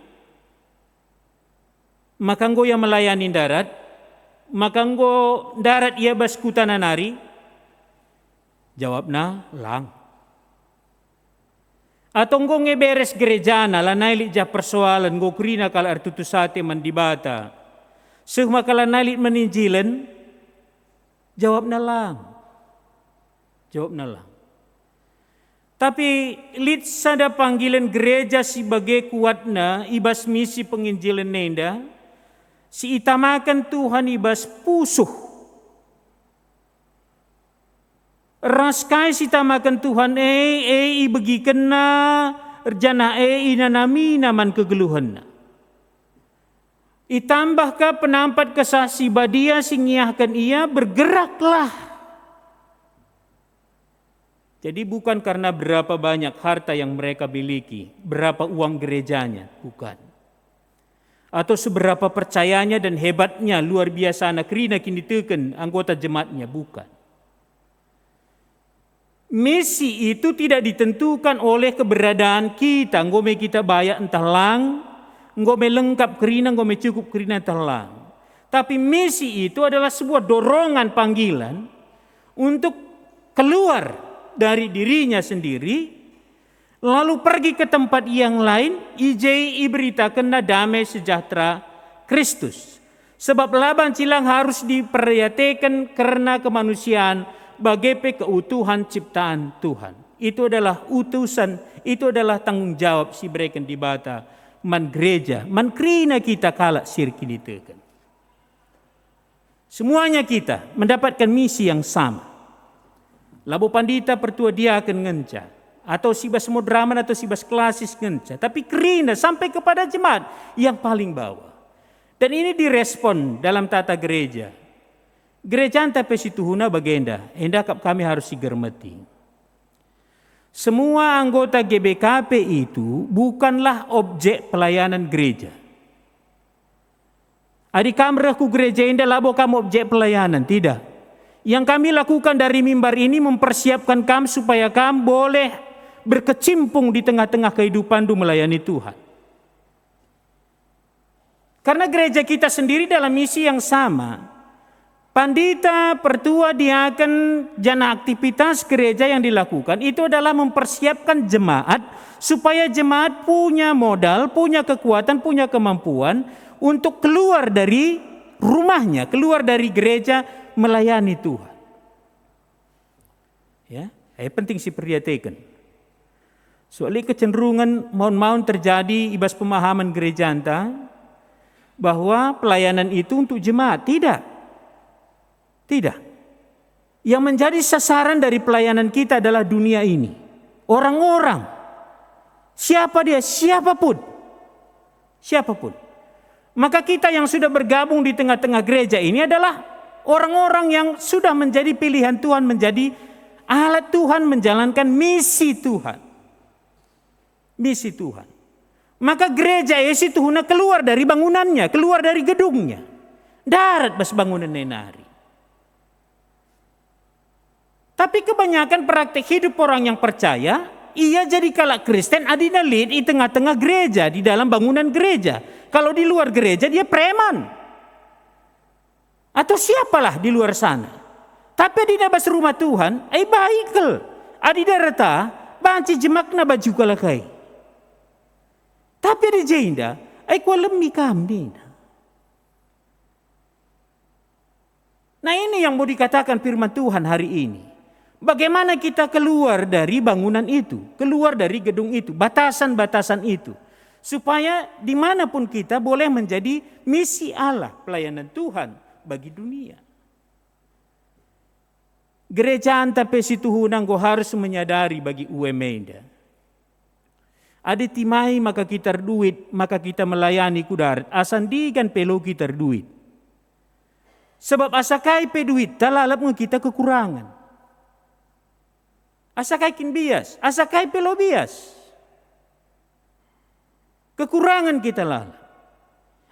S3: maka ngo yang melayani darat, maka ngo darat ia bas kutana nari, jawabna lang. Atau ngo ngeberes gerejana, lanai ja persoalan, ngo krina kala artutusate mandibata, sehma kala nalit meninjilen, jawabna lang. Jawabna lang. Tapi lit sada panggilan gereja sebagai kuatna ibas misi penginjilan nenda, si itamakan Tuhan ibas pusuh. Raskai si itamakan Tuhan ibagikan na rjana inanami naman kegeluhan na. Itambahkah penampat kesasi badia singiahkan ia bergeraklah. Jadi bukan karena berapa banyak harta yang mereka miliki, berapa uang gerejanya, bukan. Atau seberapa percayanya dan hebatnya luar biasa anak rina kini teken anggota jemaatnya, bukan. Misi itu tidak ditentukan oleh keberadaan kita, ngome kita bayar entah lang, ngome lengkap kerina, ngome cukup kerina entah lang. Tapi misi itu adalah sebuah dorongan panggilan untuk keluar dari dirinya sendiri, lalu pergi ke tempat yang lain, ijai iberitakan damai sejahtera Kristus. Sebab laban cilang harus diperhatikan karena kemanusiaan bagai keutuhan ciptaan Tuhan. Itu adalah utusan, itu adalah tanggung jawab si berikan di bata man gereja, man krina kita kalak sirki ditekan. Semuanya kita mendapatkan misi yang sama. Labo pandita pertua dia akan ngenca, atau sibas modraman atau sibas klasis ngenca, tapi kerina sampai kepada jemaat yang paling bawah. Dan ini direspon dalam tata gereja. Gereja anta pesituhuna bagenda, endakap kami harus sigermeti. Semua anggota GBKP itu bukanlah objek pelayanan gereja. Adik kamrahku gereja indah labo kamu objek pelayanan, tidak. Yang kami lakukan dari mimbar ini mempersiapkan kamu supaya kamu boleh berkecimpung di tengah-tengah kehidupan melayani Tuhan. Karena gereja kita sendiri dalam misi yang sama. Pandita, pertua, diaken, jana aktivitas gereja yang dilakukan itu adalah mempersiapkan jemaat supaya jemaat punya modal, punya kekuatan, punya kemampuan untuk keluar dari rumahnya, keluar dari gereja melayani Tuhan. Ya, penting si perhatikan. Soalnya kecenderungan mohon terjadi ibas pemahaman gereja anta bahwa pelayanan itu untuk jemaat. Tidak. Yang menjadi sasaran dari pelayanan kita adalah dunia ini. Orang-orang. Siapa dia? Siapapun. Maka kita yang sudah bergabung di tengah-tengah gereja ini adalah orang-orang yang sudah menjadi pilihan Tuhan, menjadi alat Tuhan menjalankan misi Tuhan. Misi Tuhan. Maka gereja isi Tuhan keluar dari bangunannya, keluar dari gedungnya. Darat bas bangunan nenari. Tapi kebanyakan praktek hidup orang yang percaya ia jadi kalak Kristen adina lead di tengah-tengah gereja, di dalam bangunan gereja. Kalau di luar gereja dia preman. Atau siapalah di luar sana. Tapi adina bas rumah Tuhan, baikal. Adina rata, banci jemakna baju kalakai. Tapi ada jenda, kuat lemih kami. Nah ini yang mau dikatakan firman Tuhan hari ini. Bagaimana kita keluar dari bangunan itu, keluar dari gedung itu, batasan-batasan itu. Supaya dimanapun kita boleh menjadi misi Allah, pelayanan Tuhan bagi dunia. Gereja antape situhunang go harus menyadari bagi UMENDA. Ada timai maka kita duit, maka kita melayani kudarat. Asandigan pelo kita duit. Sebab asakai pe duit, talalap kita kekurangan. Asakai kin bias, asakai pelo bias. Kekurangan kita lalap.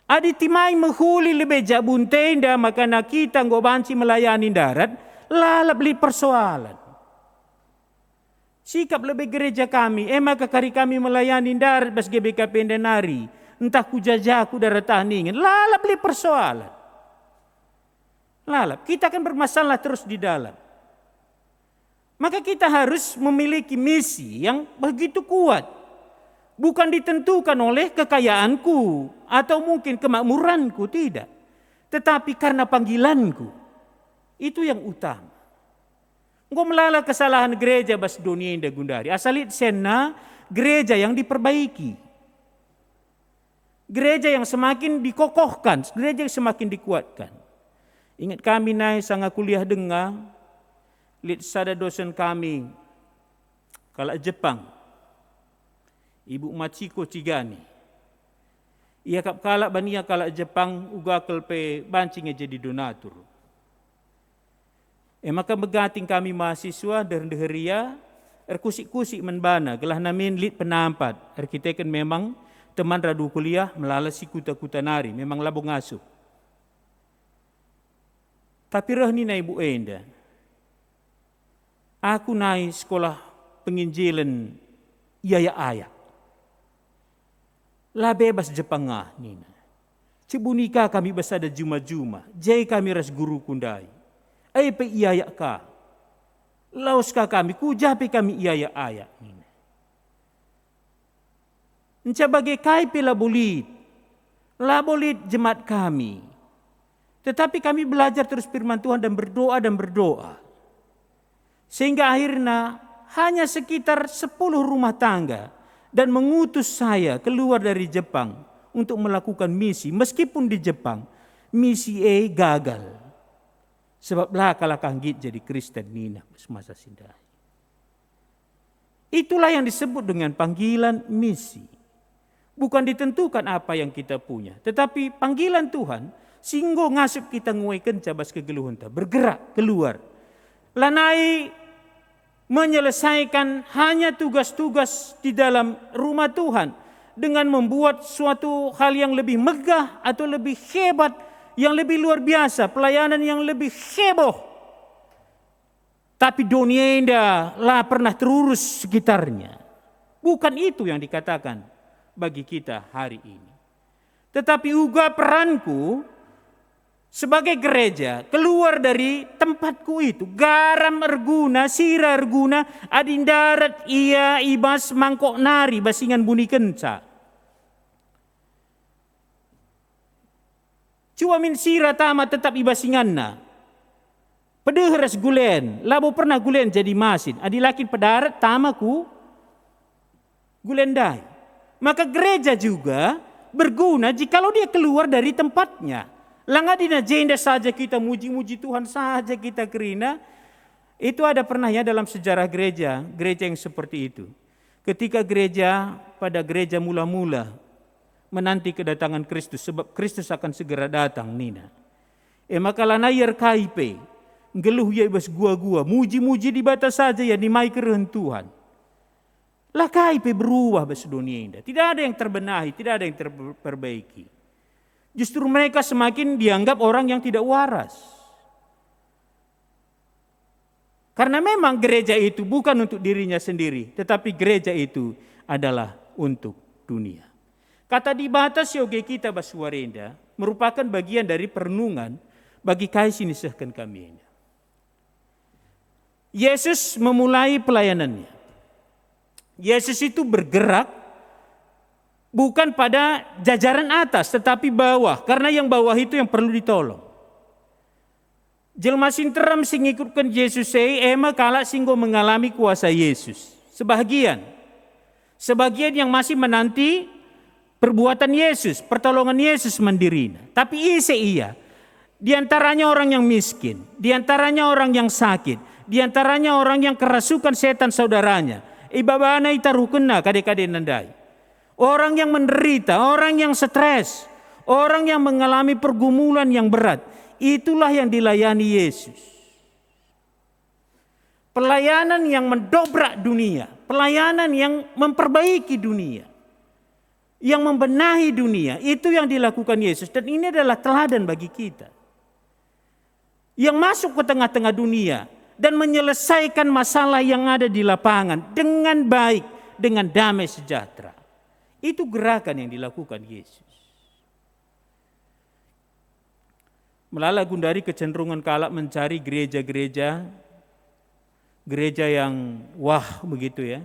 S3: Adi timai menghuli lebih jabun tenda, maka nak kita ngobanci melayani darat, lalap li persoalan. Sikap lebih gereja kami, maka kari kami melayani darat bas GBK pendenari, entah kujajaku darat taningin, lalap li persoalan. Lalap, kita akan bermasalah terus di dalam. Maka kita harus memiliki misi yang begitu kuat. Bukan ditentukan oleh kekayaanku atau mungkin kemakmuranku, tidak. Tetapi karena panggilanku. Itu yang utama. Engkau melala kesalahan gereja bas dunia indah gundari. Asalit sena gereja yang diperbaiki. Gereja yang semakin dikokohkan, gereja yang semakin dikuatkan. Ingat kami naik sangat kuliah dengar, lihat sada dosen kami, kalak Jepang, Ibu Machiko Chigani. Ia kap kalak bania kalak Jepang, ugakel pe bancingnya jadi donatur. Maka begating kami mahasiswa dari deheria, kusik-kusik menbana, gelah namin lit penampat, arkiteken memang teman radu kuliah melalasi kuta-kuta nari, memang labung ngasuh. Tapi rohni na Ibu Enda, aku naik sekolah penginjilan Yaya Ayak. Lah bebas Jepangah nina. Cibunika kami basada juma-juma, jai kami ras guru kundai. Pe Yaya ka. Laos ka kami, kujapi kami Yaya Ayak nina. Enca bagai kai pe labolit jemaat kami. Tetapi kami belajar terus firman Tuhan dan berdoa. Sehingga akhirnya hanya sekitar 10 rumah tangga dan mengutus saya keluar dari Jepang untuk melakukan misi. Meskipun di Jepang, misi gagal. Sebab lah kalah kanggit jadi Kristen nina semasa sindai. Itulah yang disebut dengan panggilan misi. Bukan ditentukan apa yang kita punya. Tetapi panggilan Tuhan, singgo ngasup kita nguaikan cabas kegeluhan ta, bergerak keluar. Lanai menyelesaikan hanya tugas-tugas di dalam rumah Tuhan dengan membuat suatu hal yang lebih megah atau lebih hebat, yang lebih luar biasa, pelayanan yang lebih heboh. Tapi dunia indah lah pernah terurus sekitarnya. Bukan itu yang dikatakan bagi kita hari ini. Tetapi juga peranku sebagai gereja keluar dari tempatku itu, garam erguna, sira erguna, adindarat ia ibas mangkok nari basingan buni kenca. Cuma min sira tama tetap ibasinganna. Pedeheras gulen, labo pernah gulen jadi masin, adilakin pedarat tamaku gulendai. Maka gereja juga berguna jikalau dia keluar dari tempatnya. Langadina jenda saja kita muji-muji Tuhan saja kita kerina. Itu ada pernah ya dalam sejarah gereja yang seperti itu. Ketika pada gereja mula-mula menanti kedatangan Kristus, sebab Kristus akan segera datang nina. Maka lanayar kaipe, geluh ya ibas gua-gua, muji-muji di batas saja ya dimai keren Tuhan. Lah kaipe berubah bas dunia indah. Tidak ada yang terbenahi, tidak ada yang terperbaiki. Justru mereka semakin dianggap orang yang tidak waras. Karena memang gereja itu bukan untuk dirinya sendiri, tetapi gereja itu adalah untuk dunia. Kata di batas yoge kita basuarenda merupakan bagian dari perenungan bagi kaisi nisahkan kami. Yesus memulai pelayanannya. Yesus itu bergerak bukan pada jajaran atas tetapi bawah, karena yang bawah itu yang perlu ditolong. Jelma sinteram sing ikutkan Yesus ema kala singgo mengalami kuasa Yesus. Sebagian yang masih menanti perbuatan Yesus, pertolongan Yesus mendirina. Tapi iya, di antaranya orang yang miskin, di antaranya orang yang sakit, di antaranya orang yang kerasukan setan saudaranya. Ibabana itarukenna kade-kade nandai. Orang yang menderita, orang yang stres, orang yang mengalami pergumulan yang berat, itulah yang dilayani Yesus. Pelayanan yang mendobrak dunia, pelayanan yang memperbaiki dunia, yang membenahi dunia, itu yang dilakukan Yesus. Dan ini adalah teladan bagi kita. Yang masuk ke tengah-tengah dunia dan menyelesaikan masalah yang ada di lapangan dengan baik, dengan damai sejahtera. Itu gerakan yang dilakukan Yesus. Melala gundari kecenderungan kala mencari gereja yang wah begitu ya.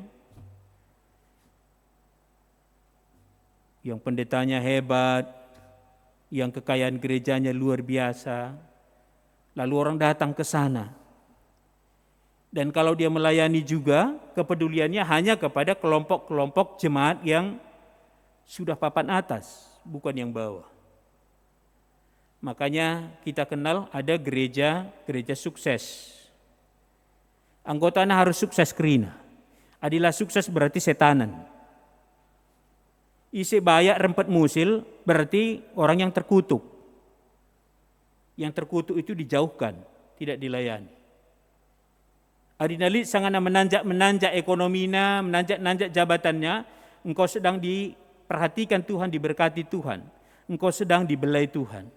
S3: Yang pendetanya hebat, yang kekayaan gerejanya luar biasa. Lalu orang datang ke sana. Dan kalau dia melayani juga, kepeduliannya hanya kepada kelompok-kelompok jemaat yang sudah papan atas, bukan yang bawah. Makanya kita kenal ada gereja sukses. Anggotanya harus sukses kerina. Adilah sukses berarti setanan. Isi bayak rempet musil berarti orang yang terkutuk. Yang terkutuk itu dijauhkan, tidak dilayani. Adinalit sangana menanjak ekonominya, menanjak jabatannya, engkau sedang diperhatikan Tuhan, diberkati Tuhan. Engkau sedang dibelai Tuhan.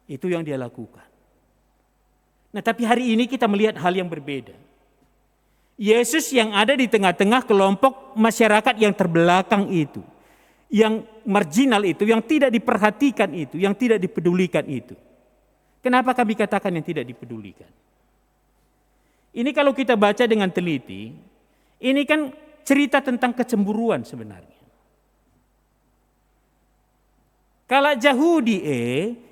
S3: Itu yang dia lakukan. Nah, tapi hari ini kita melihat hal yang berbeda. Yesus yang ada di tengah-tengah kelompok masyarakat yang terbelakang itu, yang marginal itu, yang tidak diperhatikan itu, yang tidak dipedulikan itu. Kenapa kami katakan yang tidak dipedulikan? Ini kalau kita baca dengan teliti, ini kan cerita tentang kecemburuan sebenarnya. Kala Yahudi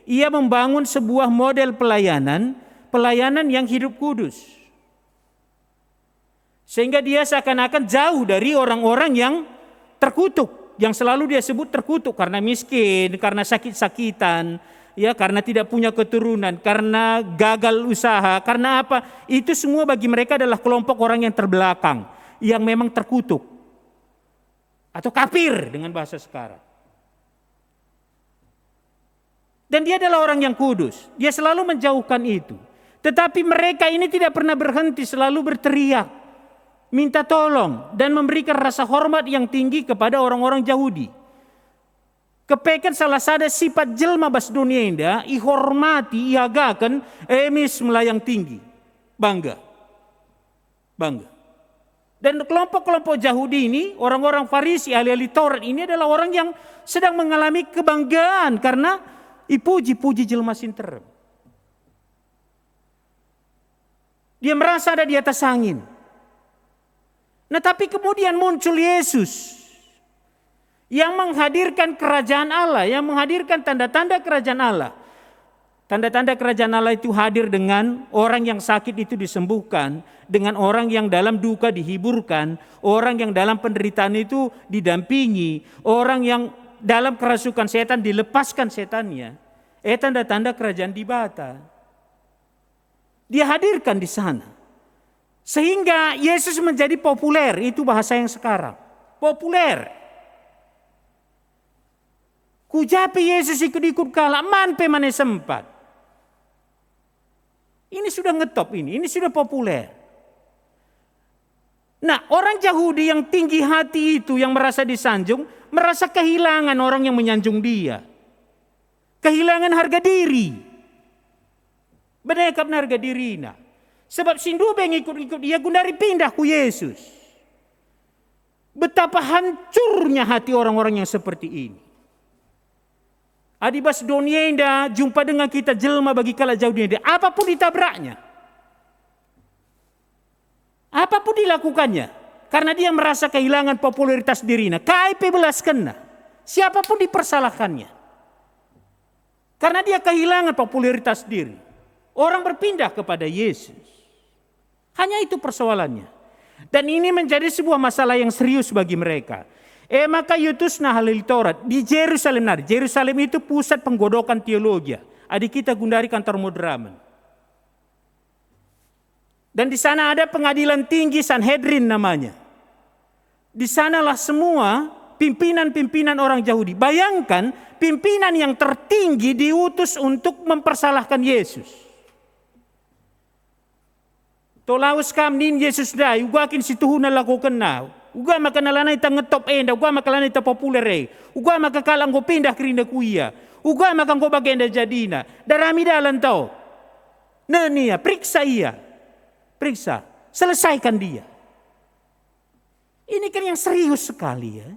S3: ia membangun sebuah model pelayanan yang hidup kudus. Sehingga dia seakan-akan jauh dari orang-orang yang terkutuk, yang selalu dia sebut terkutuk karena miskin, karena sakit-sakitan, ya karena tidak punya keturunan, karena gagal usaha, karena apa? Itu semua bagi mereka adalah kelompok orang yang terbelakang, yang memang terkutuk. Atau kafir dengan bahasa sekarang. Dan dia adalah orang yang kudus. Dia selalu menjauhkan itu. Tetapi mereka ini tidak pernah berhenti, selalu berteriak, minta tolong dan memberikan rasa hormat yang tinggi kepada orang-orang Yahudi. Kepekan salah satu sifat jelma bas dunia indah, ihormati, iagakan, emis melayang tinggi, bangga. Dan kelompok-kelompok Yahudi ini, orang-orang Farisi, ahli-ahli Taurat ini adalah orang yang sedang mengalami kebanggaan karena ipuji-puji jelma sinter. Dia merasa ada di atas angin. Nah, tapi kemudian muncul Yesus yang menghadirkan kerajaan Allah, yang menghadirkan tanda-tanda kerajaan Allah. Tanda-tanda kerajaan Allah itu hadir dengan orang yang sakit itu disembuhkan, dengan orang yang dalam duka dihiburkan, orang yang dalam penderitaan itu didampingi, orang yang dalam kerasukan setan dilepaskan setannya. Tanda-tanda kerajaan di bata. Dia hadirkan di sana. Sehingga Yesus menjadi populer, itu bahasa yang sekarang. Populer. Kujapi Yesus ikut-ikut kalah, manpe mana sempat. Ini sudah ngetop ini sudah populer. Nah, orang Yahudi yang tinggi hati itu, yang merasa disanjung, merasa kehilangan orang yang menyanjung dia. Kehilangan harga diri. Benekap narga dirina. Sebab sindu beng ikut-ikut dia gundari pindah ku Yesus. Betapa hancurnya hati orang-orang yang seperti ini. Adibas donienda jumpa dengan kita jelma bagi kala jauh dia. Apapun ditabraknya. Apapun dilakukannya. Karena dia merasa kehilangan popularitas dirinya. KIP belas kena. Siapapun dipersalahkannya. Karena dia kehilangan popularitas diri. Orang berpindah kepada Yesus. Hanya itu persoalannya. Dan ini menjadi sebuah masalah yang serius bagi mereka. Maka yutusna halil Taurat di Yerusalem nari. Yerusalem itu pusat penggodokan teologi. Adik kita gundari kantor Mudraman. Dan di sana ada pengadilan tinggi Sanhedrin namanya. Di sanalah semua pimpinan-pimpinan orang Yahudi. Bayangkan pimpinan yang tertinggi diutus untuk mempersalahkan Yesus. Tolaus kam nin Yesus dai, uga kin situhuna lakukan na. Uga makanalana ita ngetop enda, uga makalana ita populer uga makakalang ko pindah kerinda kuia. Uga makang ko bagenda jadina. Darami dalan tau. Nenia, periksa ia. Periksa, selesaikan dia. Ini kan yang serius sekali ya.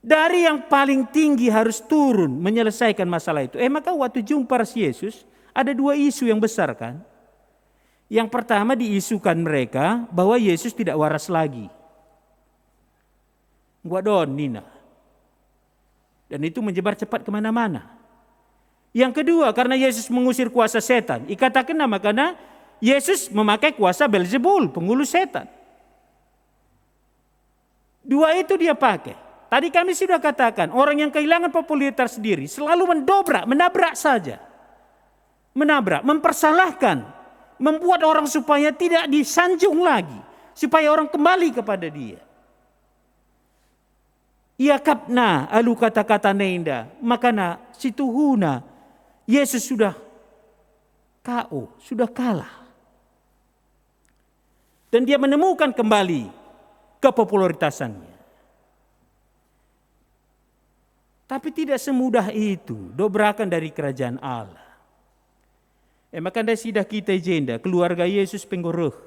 S3: Dari yang paling tinggi harus turun menyelesaikan masalah itu. Maka waktu jumpa Yesus ada dua isu yang besar kan. Yang pertama diisukan mereka bahwa Yesus tidak waras lagi. Gua don Nina. Dan itu menyebar cepat kemana-mana. Yang kedua karena Yesus mengusir kuasa setan. Ikatakan nama karena Yesus memakai kuasa Beelzebul, penghulu setan. Dua itu dia pakai. Tadi kami sudah katakan orang yang kehilangan popularitas diri selalu menabrak saja. Menabrak, mempersalahkan. Membuat orang supaya tidak disanjung lagi. Supaya orang kembali kepada dia. Ia kapna alu kata-kata nenda. Makana situhuna. Yesus sudah KO. Sudah kalah. Dan dia menemukan kembali kepopularitasannya. Tapi tidak semudah itu. Dobrakan dari kerajaan Allah. Maka anda sidah kita jenda keluarga Yesus penggoroh.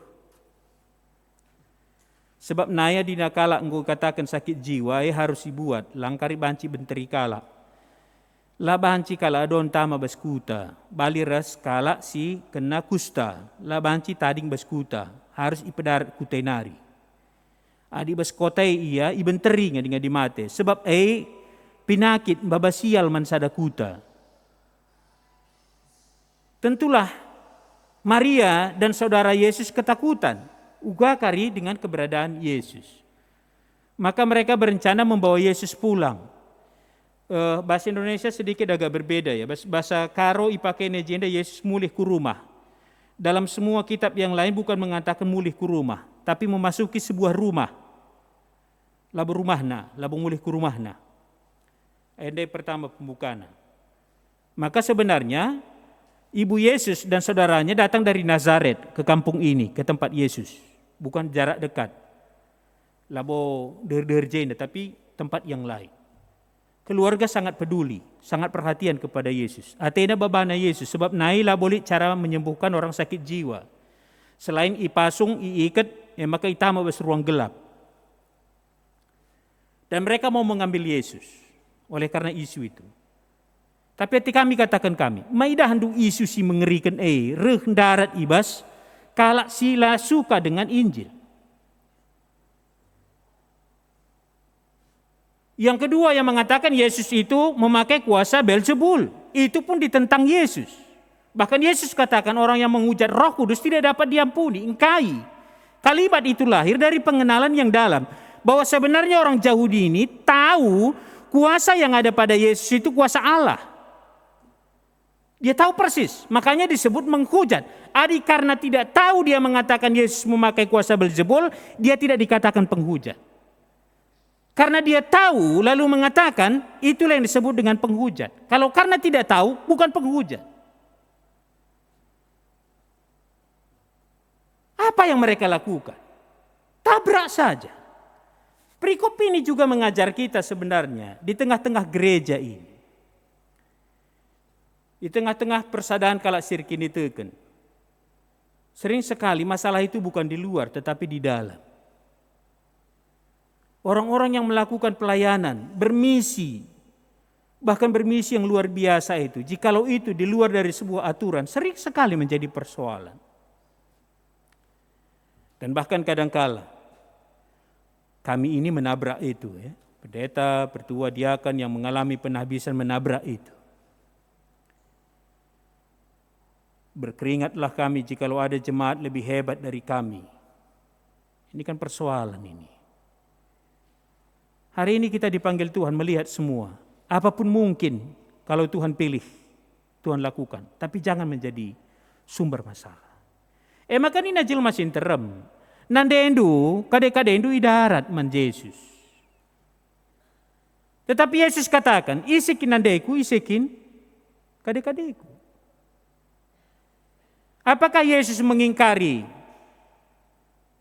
S3: Sebab naya dinakala engkau katakan sakit jiwa harus dibuat langkari banci benteri kala. La banci kala adon tama baskuta, baliras kala si kena kusta, la banci tading baskuta, harus ipedar kutenari. Adi baskotai ia ibenteri nga di mate sebab pinakit babasial man sadakuta. Tentulah Maria dan saudara Yesus ketakutan. Uga kari dengan keberadaan Yesus. Maka mereka berencana membawa Yesus pulang. Bahasa Indonesia sedikit agak berbeda ya. Bahasa Karo ipakai negenda Yesus mulih ku rumah. Dalam semua kitab yang lain bukan mengatakan mulih ku rumah. Tapi memasuki sebuah rumah. Labu rumahna, labu mulih ku rumahna. Ayat pertama pembukaan. Maka sebenarnya Ibu Yesus dan saudaranya datang dari Nazaret ke kampung ini, ke tempat Yesus. Bukan jarak dekat. Labo derjenda, tapi tempat yang lain. Keluarga sangat peduli, sangat perhatian kepada Yesus. Atena babana Yesus, sebab nailah boleh cara menyembuhkan orang sakit jiwa. Selain ipasung, iikat, maka itama bas ruang gelap. Dan mereka mau mengambil Yesus. Oleh karena isu itu. Tapi hati kami katakan maidah handu isu si mengerikan reh darat ibas, kalak sila suka dengan Injil. Yang kedua yang mengatakan Yesus itu memakai kuasa Beelzebul, itu pun ditentang Yesus. Bahkan Yesus katakan orang yang menghujat Roh Kudus tidak dapat diampuni, ingkai. Kalimat itu lahir dari pengenalan yang dalam, bahwa sebenarnya orang Yahudi ini tahu kuasa yang ada pada Yesus itu kuasa Allah. Dia tahu persis, makanya disebut menghujat. Karena tidak tahu dia mengatakan Yesus memakai kuasa Beelzebul, dia tidak dikatakan penghujat. Karena dia tahu lalu mengatakan, itulah yang disebut dengan penghujat. Kalau karena tidak tahu, bukan penghujat. Apa yang mereka lakukan? Tabrak saja. Perikop ini juga mengajar kita sebenarnya di tengah-tengah gereja ini. Di tengah-tengah persadaan kalak sirkin diteken. Sering sekali masalah itu bukan di luar tetapi di dalam. Orang-orang yang melakukan pelayanan, bermisi, bahkan bermisi yang luar biasa itu, jikalau itu di luar dari sebuah aturan, sering sekali menjadi persoalan. Dan bahkan kadangkala kami ini menabrak itu, ya. Pendeta, pertua, diakan yang mengalami penahbisan menabrak itu. Berkeringatlah kami jikalau ada jemaat lebih hebat dari kami. Ini kan persoalan ini. Hari ini kita dipanggil Tuhan melihat semua. Apapun mungkin kalau Tuhan pilih, Tuhan lakukan. Tapi jangan menjadi sumber masalah. Maka ini najil masih terem. Nandendu, kade-kadendu idarat man Yesus. Tetapi Yesus katakan, isikin nandeku, isikin kade-kadeku. Apakah Yesus mengingkari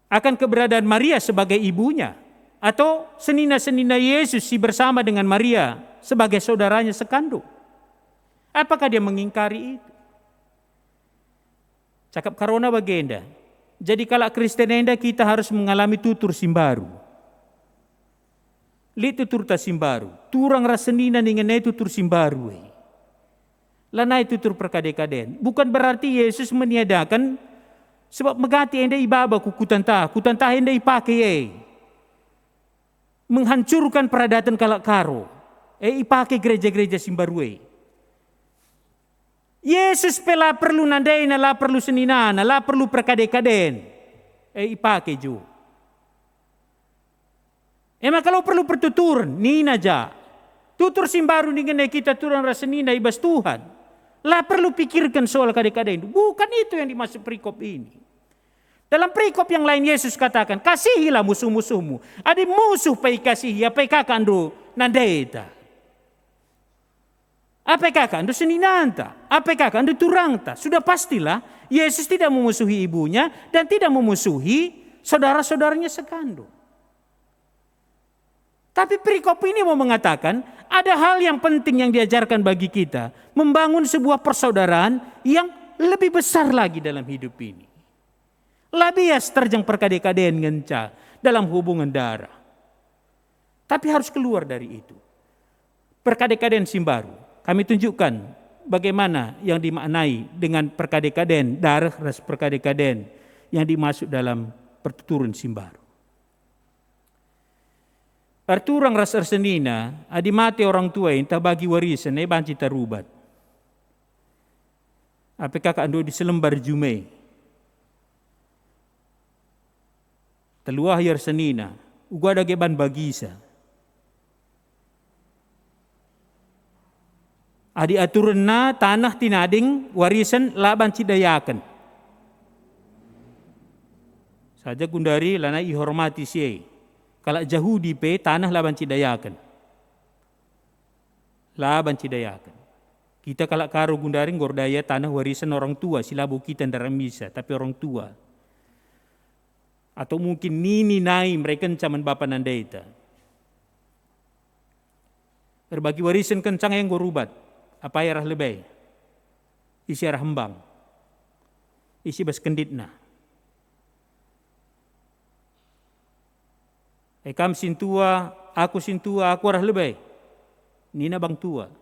S3: akan keberadaan Maria sebagai ibunya? Atau senina-senina Yesus si bersama dengan Maria sebagai saudaranya sekandung? Apakah dia mengingkari itu? Cakap karona bagenda. Jadi kalau Kristen enda kita harus mengalami tutur simbaru. Li tutur ta simbaru. Turang rasenina dengan tutur simbaru. Lanai tutur perkade-kaden. Bukan berarti Yesus meniadakan sebab megati enda ibaba kutantah enda ipakai menghancurkan peradatan kalak karo. Ipakai gereja-gereja simbaru. Yesus pela perlu nandaina, la perlu seninana, la perlu perkade-kaden. Ipakai ju. Emang kalau perlu pertuturan, nina ja. Tutur simbaru dengan kita turun rasa nina ibas Tuhan. La perlu pikirkan soal kade-kaden. Bukan itu yang dimaksud perikop ini. Dalam perikop yang lain Yesus katakan, kasihilah musuh-musuhmu. Ada musuh pai kasihi, apa kakandu nandaita. Apa kakandu seninanta, apa kakandu turangta. Sudah pastilah Yesus tidak memusuhi ibunya dan tidak memusuhi saudara-saudaranya sekandung. Tapi perikop ini mau mengatakan ada hal yang penting yang diajarkan bagi kita. Membangun sebuah persaudaraan yang lebih besar lagi dalam hidup ini. Labias terjang perkade-kadean ngenca dalam hubungan darah. Tapi harus keluar dari itu. Perkade-kadean simbaru. Kami tunjukkan bagaimana yang dimaknai dengan perkade-kaden, darah ras perkade-kaden yang dimasuk dalam pertuturan simbaru. Perturang ras arsenina, adi mati orang tua entah bagi warisan, banci tarubat. Apakah ando di selembar jume? Teluah yar senina, uga ada geban bagisa. Adi aturan na tanah tinading warisan laban cidayakan. Saja gundari lana ihormati siye. Kalau Yahudi pe tanah laban cidayakan. Laban cidayakan. Kita kalau karo gundari gordaya tanah warisan orang tua silabu kita dalam misa tapi orang tua. Atau mungkin nini nai mereka caman bapa nandaita. Berbagi warisan kencang yang gorubat. Apa arah lebay? Isi arah hembang. Isi bas kenditna. Kam sintua, aku arah lebay. Nina bang tua.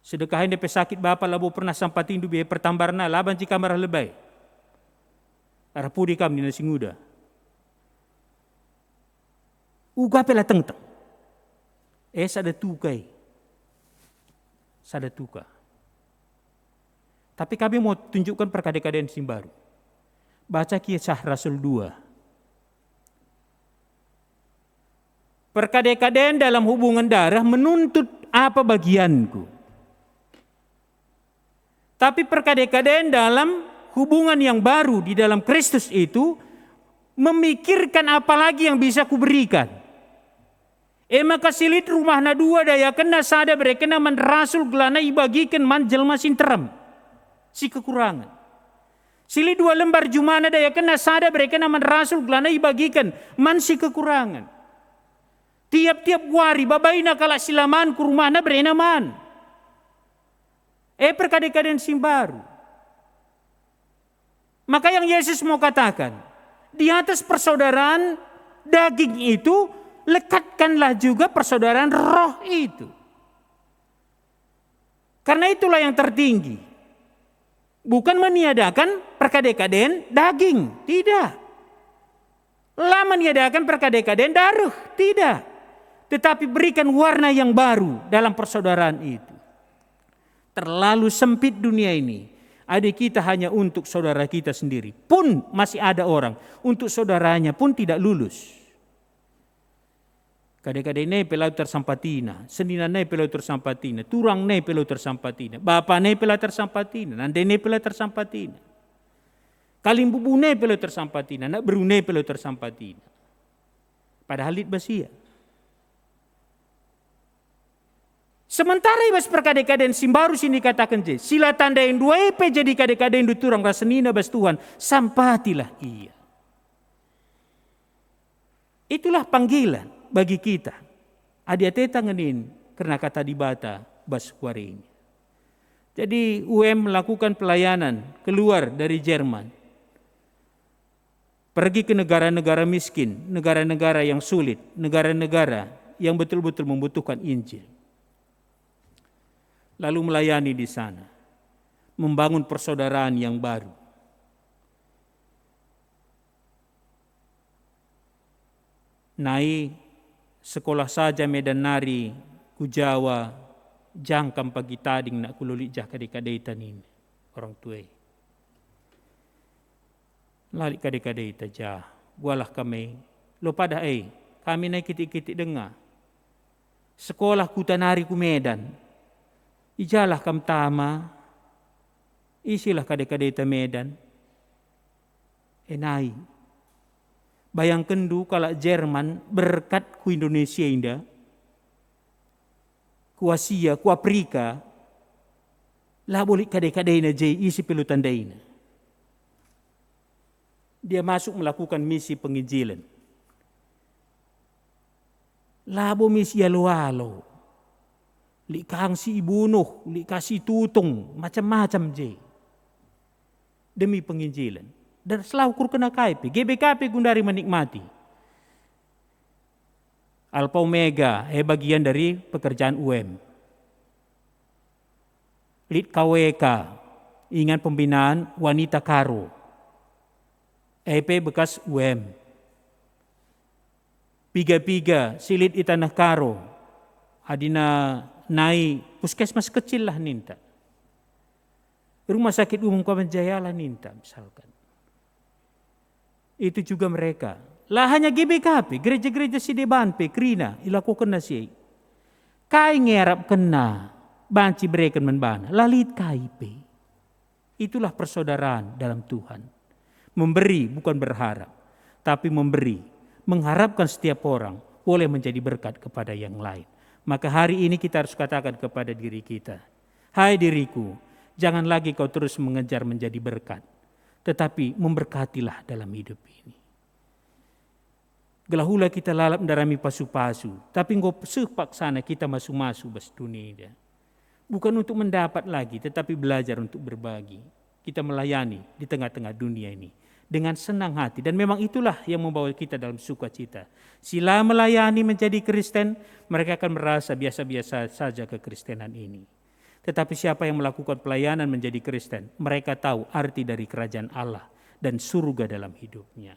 S3: Sedekahin DP sakit bapa labu pernah sampatin du biaya pertambarna laban jika marah lebay. Arah pudi kam nina singuda. Uga pela teng-teng. Sada tukai. Sadatuka. Tapi kami mau tunjukkan perkade-kadean simbaru. Baca Kisah Rasul 2. Perkade-kadean dalam hubungan darah menuntut apa bagianku. Tapi perkade-kadean dalam hubungan yang baru di dalam Kristus itu memikirkan apa lagi yang bisa kuberikan. Maka silit rumah na dua daya kena sada berekena man rasul gelana ibagikan man jelma sinteram. Si kekurangan. Silit dua lembar jumana daya kena sada berekena man rasul gelana ibagikan man si kekurangan. Tiap-tiap wari babaina kala silaman ku rumah na berena man. perkade-kaden simbaru. Maka yang Yesus mau katakan, di atas persaudaraan daging itu, lekatkanlah juga persaudaraan roh itu. Karena itulah yang tertinggi. Bukan meniadakan perkade-kaden daging, tidak. Lah meniadakan perkade-kaden darah, tidak. Tetapi berikan warna yang baru dalam persaudaraan itu. Terlalu sempit dunia ini. Adik kita hanya untuk saudara kita sendiri. Pun masih ada orang untuk saudaranya pun tidak lulus. Kadang-kadang ne pelau tersampatina, senina ne pelau tersampatina, turang ne pelau tersampatina, bapa ne pelau tersampatina, nande ne pelau tersampatina. Kalimbubu ne pelau tersampatina, nak beru ne pelau tersampatina. Padahal lit basia. Sementara ibas perkade-kaden simbaru sini katakan je, sila tandain dua EP jadi kade-kaden du turang rasenina bas Tuhan, sampatilah ia. Itulah panggilan bagi kita. Adi-ate tanganin karena kata dibata bas waring. Jadi UM melakukan pelayanan keluar dari Jerman. Pergi ke negara-negara miskin, negara-negara yang sulit, negara-negara yang betul-betul membutuhkan Injil. Lalu melayani di sana, membangun persaudaraan yang baru. Naik sekolah saja Medan Nari, ku Jawa, jangkam pagi tading nak kululik jah kadek-kadek tanin orang tuai. Lalik kadek-kadek jah, bualah kami, lo pada kami naik kitik-kitik dengar. Sekolah ku tanari ku Medan. Ijalah kam tama, isilah kadek-kadek Medan. Enai. Bayangkan du kalau Jerman berkat ku Indonesia indah. Ku Asia, ku Afrika. Lah boleh kadek-kadek jai isi pelutan daina. Dia masuk melakukan misi penginjilan. Labo misi alo-alo. Li kangsi ibunuh, li kasih tutung, macam-macam je. Demi penginjilan. Dan selalu kur kena KP, GBKP gundari menikmati. Alpha Omega, bagian dari pekerjaan UM. Lit KWK, ingat pembinaan wanita karo. EP bekas UM. Piga-piga, silit itanah karo. Adina naik puskesmas kecil lah ninta. Rumah sakit umum Kawan Jaya lah ninta misalkan. Itu juga mereka. Lah hanya GBKP, gereja-gereja Sidebanpe, Krina, ilakukan nasi. Kai ngerap kena, banci berikan menbana, lalit KIP. Itulah persaudaraan dalam Tuhan. Memberi bukan berharap, tapi memberi. Mengharapkan setiap orang boleh menjadi berkat kepada yang lain. Maka hari ini kita harus katakan kepada diri kita, hai diriku, jangan lagi kau terus mengejar menjadi berkat, tetapi memberkatilah dalam hidup ini. Gelahula kita lalap darami pasu-pasu, tapi engkau sepaksana kita masuk-masuk bas dunia. Bukan untuk mendapat lagi, tetapi belajar untuk berbagi. Kita melayani di tengah-tengah dunia ini dengan senang hati. Dan memang itulah yang membawa kita dalam sukacita. Sila melayani menjadi Kristen, mereka akan merasa biasa-biasa saja kekristenan ini. Tetapi siapa yang melakukan pelayanan menjadi Kristen, mereka tahu arti dari kerajaan Allah dan surga dalam hidupnya.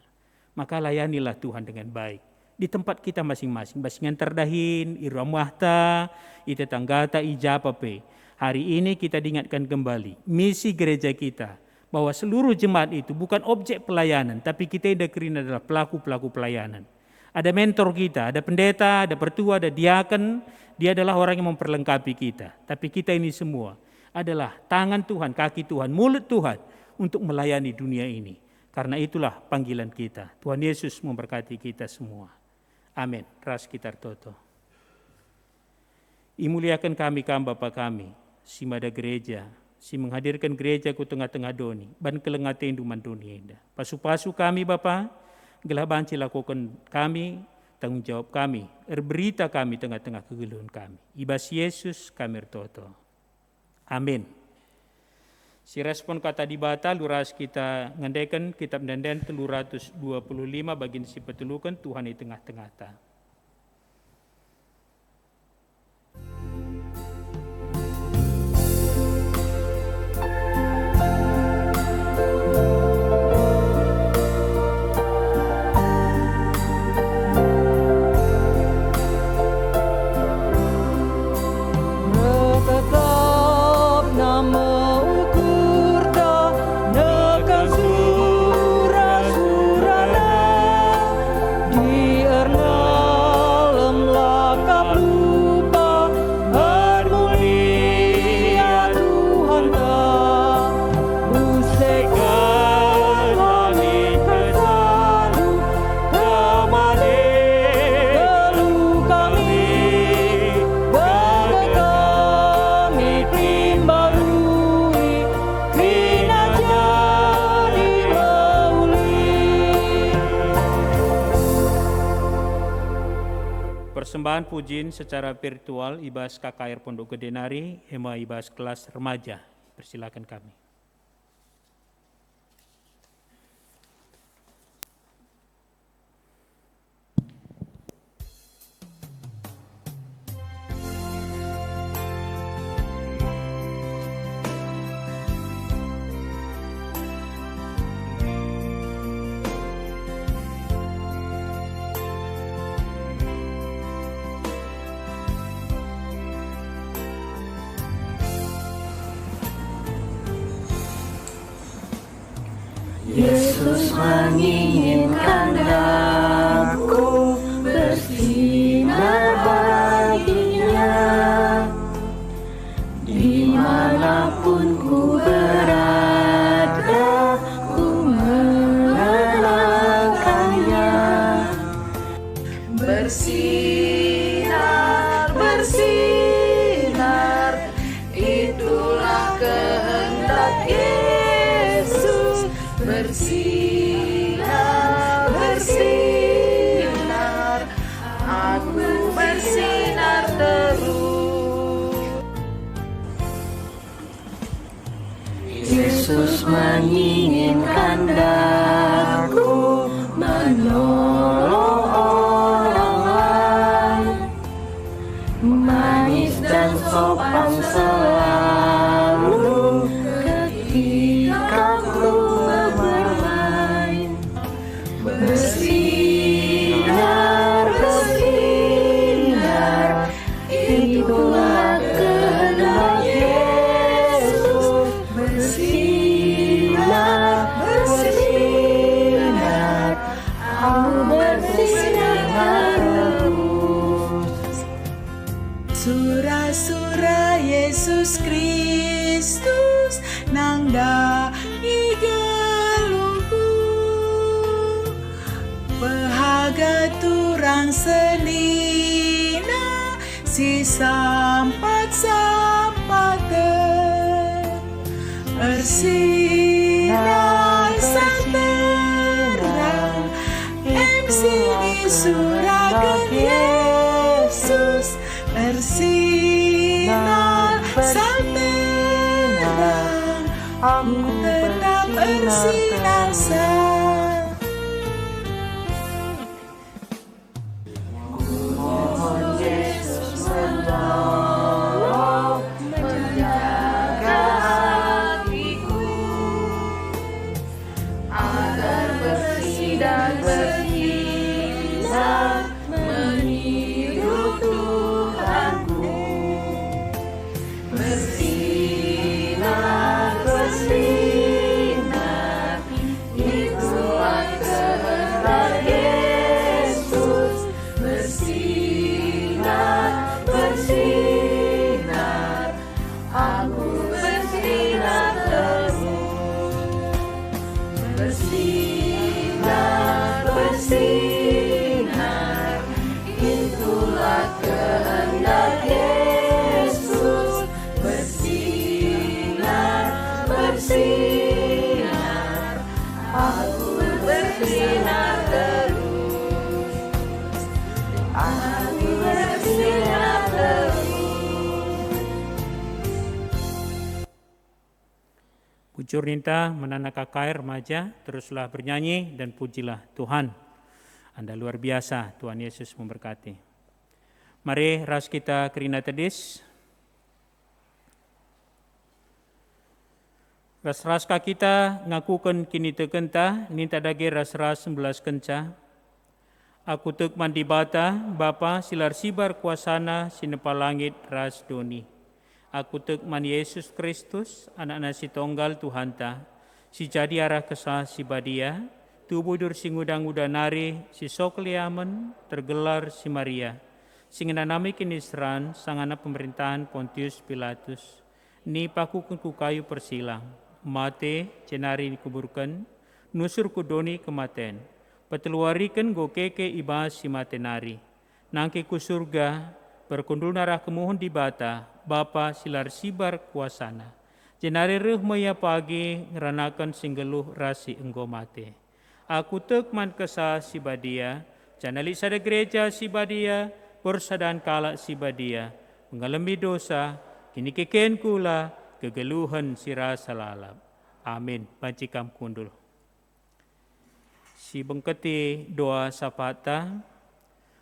S3: Maka layanilah Tuhan dengan baik. Di tempat kita masing-masing, basingan terdahin, iramahta, ite tanggata ijapape. Hari ini kita diingatkan kembali, misi gereja kita, bahwa seluruh jemaat itu bukan objek pelayanan, tapi kita adalah pelaku-pelaku pelayanan. Ada mentor kita, ada pendeta, ada pertua, ada diaken, dia adalah orang yang memperlengkapi kita. Tapi kita ini semua adalah tangan Tuhan, kaki Tuhan, mulut Tuhan untuk melayani dunia ini. Karena itulah panggilan kita. Tuhan Yesus memberkati kita semua. Amin. Ras kita toto. Imuliakan kami Bapa kami, si mada gereja, si menghadirkan gereja ku tengah-tengah doni, ban kelengaten duman dunia indah. Pasu-pasu kami Bapa, gelah banci lakukan kami, tanggung jawab kami, berita kami tengah-tengah kegeluhan kami. Ibas Yesus kami toto. Amin. Si respon kata dibata luras kita ngendekan kitab denden 325 bagin si petulukan Tuhan di tengah-tengah ta.
S1: Tetap nama ukur ta nekan surah-surahna di ernalem lakap lupa mulia Tuhan ta usekan kami kesalu kemane telu kami bagai kami timbalui krina jadi mauli.
S3: Persembahan pujin secara virtual ibas KKR Pondok Gede Nari, Hema ibas kelas remaja. Persilakan kami.
S5: Yesus menginginkan aku bersinar baginya, dimanapun ku berada, ku menerankannya. Bersinar, bersinar, itulah kehendak Yesus. Bersinar, bersinar, aku bersinar terus. Yesus menginginkan aku menolong orang lain, manis dan sopan selalu ketika ku bermain. Bersinar, bersinar, itulah kehendak Yesus. Bersinar, bersinar, aku bersinar terus. Surah-surah Yesus Kristus nang dahi geluku, bahaga turang senina si sampat-sampatan bersinar santerang MC di suragan Yesus. Bersinar santerang, aku tetap bersinar sang. Mohon Yesus menolong, menjaga hatiku agar bersih dan bersinar meniru Tuhanku. Bersinar, bersinar, itulah kehendak Yesus. Bersinar, bersinar, aku bersinar terus. Bersinar, bersinar, itulah kehendak Yesus. Bersinar, bersinar, aku bersinar terus. Aku bersinar terus.
S3: Icurninta menanakakai remaja, teruslah bernyanyi dan pujilah Tuhan. Anda luar biasa, Tuhan Yesus memberkati. Mari ras kita kerina tedis. Ras-raska kita ngakukan kini tekenta, ninta dage ras-ras 11 kenca. Aku tek mandi bata, Bapa silar sibar kuasana sinepa langit ras doni. Aku tek man Yesus Kristus, anak si tonggal Tuhan ta, si jadi arah kesah si badia, tubuh dur si ngudang-ngudang nari, si sokliamen, tergelar si Maria, singena nami kinisran, sangana pemerintahan Pontius Pilatus, ni pakukun ku kayu persilang, mate cenari dikuburkan, nusur kudoni kematen, peteluarikan go keke ibas si mate nari, nangke ku surga, berkundul narah kemuhun di bata, Bapa silar sibar kuasana. Jenari reh maya pagi ngeranakan singgeluh rasi enggo mate. Aku tekman kesah si badia, janali sada gereja si badia, persadaan kalak si badia, mengalami dosa, kini keken kula, kegeluhan si rasa lalap. Amin. Bancikam kundul. Si bengketi doa sapata,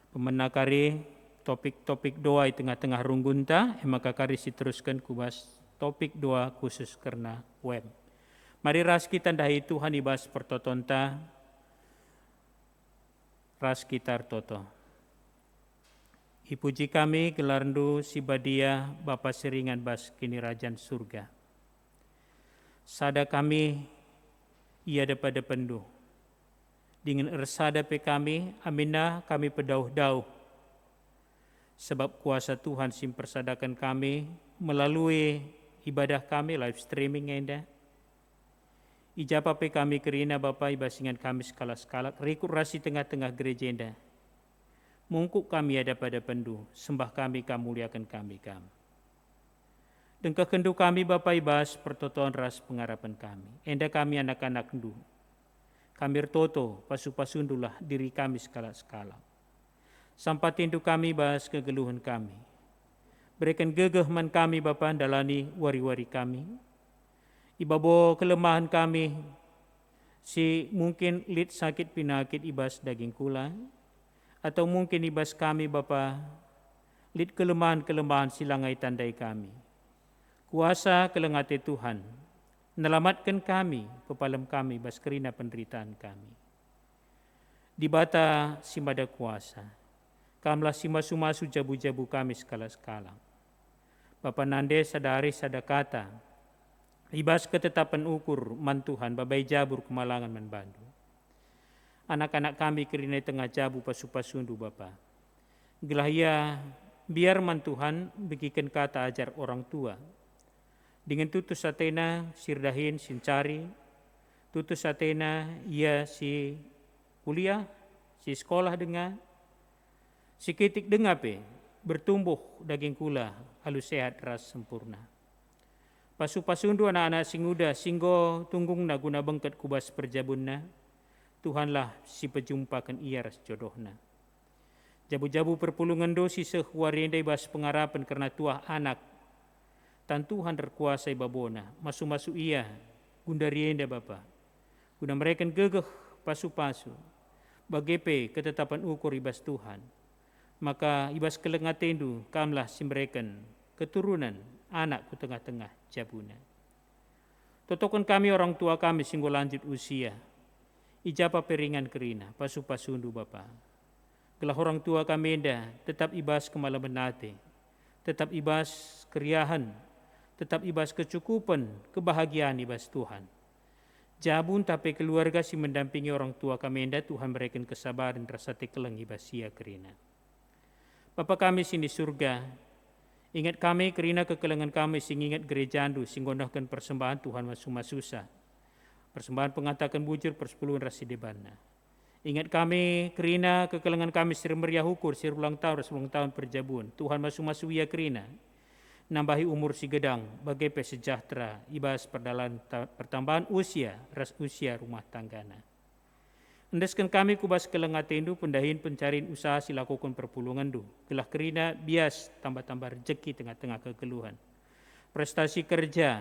S3: pemenakari topik-topik doa di tengah-tengah runggunta, maka kari si teruskan kubas topik doa khusus karena web. Mari ras kita dahi Tuhan ibas pertotonta, ras kita toto. Ipuji kami gelarndu si badia Bapa seringan bas kini rajan surga. Sada kami ia daripada pendu. Dengan ersada pe kami, aminah kami pedauh-dauh. Sebab kuasa Tuhan simpersadakan kami melalui ibadah kami live streaming enda. Ijapa pe kami kerina Bapa ibasingan kami skala-skala rikut rasi tengah-tengah gereja enda. Mungkuk kami ada pada pendu, sembah kami kamuliakan kami kam. Dengkah kendu kami Bapa ibas pertotoan ras pengharapan kami. Enda kami anak-anak ndu. Kami ertoto pasu-pasundulah diri kami skala-skala. Sampai tindu kami bahas kegeluhan kami. Berikan gegehman kami Bapa dalani wari-wari kami. Ibabo kelemahan kami, si mungkin lid sakit pinakit ibas daging kula, atau mungkin ibas kami Bapa, lid kelemahan-kelemahan silangai tandai kami. Kuasa kelengate Tuhan, nelamatkan kami, pepalam kami, bas kerina penderitaan kami. Di bata simada kuasa, kamlah si masu-masu jabu-jabu kami skala-skala. Bapa nande sadari sadakata, ibas ketetapan ukur man Tuhan, babai jabur kemalangan man bandu. Anak-anak kami kerina tengah jabu pasu-pasundu Bapa. Gelahia biar man Tuhan begikan kata ajar orang tua. Dengan tutus satena sirdahin sincari, tutus satena ia si kuliah, si sekolah dengan, si kitik dengape, bertumbuh daging kula, halus sehat ras sempurna. Pasu-pasundu anak-anak singuda, singgo tunggung na guna bengket kubas perjabunna, Tuhanlah si pejumpakan ia ras jodohna. Jabu-jabu perpulungan dosi sehwarindai bas pengarapan karena tuah anak, tan Tuhan terkuasai babona, masu-masu ia, gundarienda Bapa. Guna mereka gegeh pasu-pasu, bagepe ketetapan ukur ibas Tuhan. Maka ibas kelengatendu kamlah simreken keturunan anak ku tengah-tengah jabuna. Totokon kami orang tua kami singgo lanjut usia, ijapa peringan kerina, pasu-pasundu Bapa. Gelah orang tua kami enda tetap ibas kemalaman nate, tetap ibas keriahan, tetap ibas kecukupan, kebahagiaan ibas Tuhan. Jabun tapi keluarga si mendampingi orang tua kami enda, Tuhan berikan kesabaran rasa tekeleng ibas sia kerina. Bapa kami sini surga, ingat kami kerina kekelengan kami sing ingat gereja andu sing gondahkan persembahan Tuhan masuma-susah. Persembahan pengatakan bujur persepuluhan rasi debana. Ingat kami kerina kekelengan kami sir meriah ukur sir ulang tahun perjabun. Tuhan masu-masu ia kerina. Nambahi umur si gedang bagai sejahtera ibas pertambahan usia ras usia rumah tanggana. Endeskan kami kubas kelengatendu pendahin pencarian usaha silakukan perpulungan du. Gelah kerina bias tambah-tambah rezeki tengah-tengah kegeluhan. Prestasi kerja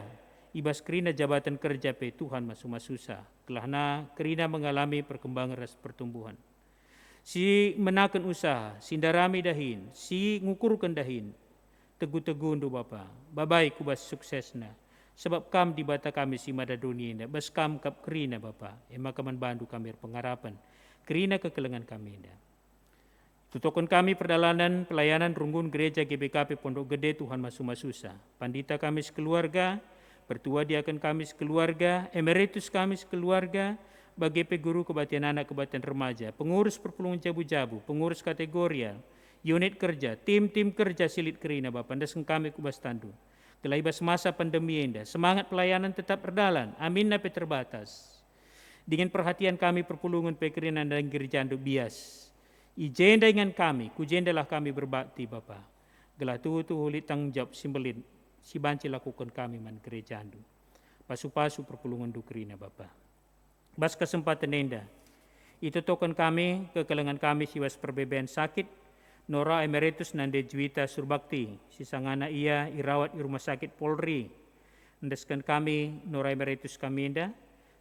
S3: ibas kerina jabatan kerja pe Tuhan masu-masusa. Kelahna kerina mengalami perkembangan ras pertumbuhan. Si menakan usaha, sindarami dahin, si ngukurkan dahin, teguh-teguh undu Bapa. Babai kubas suksesna. Sebab kam di bata kami si mada dunia inda, bas kam kap kerina Bapa. Ema kaman bandu kami pengharapan, kerina kekelengan kami inda. Tutokon kami perjalanan pelayanan runggun gereja GBKP Pondok Gede Tuhan masu-masusa. Pandita kami sekeluarga, pertua diaken kami sekeluarga, emeritus kami sekeluarga, BGP guru kebatian anak kebatian remaja, pengurus perpulungan jabu-jabu, pengurus kategoria, unit kerja, tim-tim kerja silit kerina Bapak, ndasken kami kubas tandu. Kelaibas masa pandemi indah, semangat pelayanan tetap berjalan, amin nape terbatas. Dengan perhatian kami perpulungan pekerinan dan gereja anduk bias. Ijenda dengan kami, kujendalah kami berbakti Bapa. Gelah tu hulit tanggung jawab simbolin, si banci lakukan kami man gereja andu. Pasu-pasu perpulungan dukrina Bapa. Bas kesempatan enda, itu token kami, kekelengan kami siwas perbeben sakit, Nora Emeritus Nande Juwita Surbakti, sisangana ia irawat di rumah sakit Polri. Ndeskan kami, Nora Emeritus kami enda,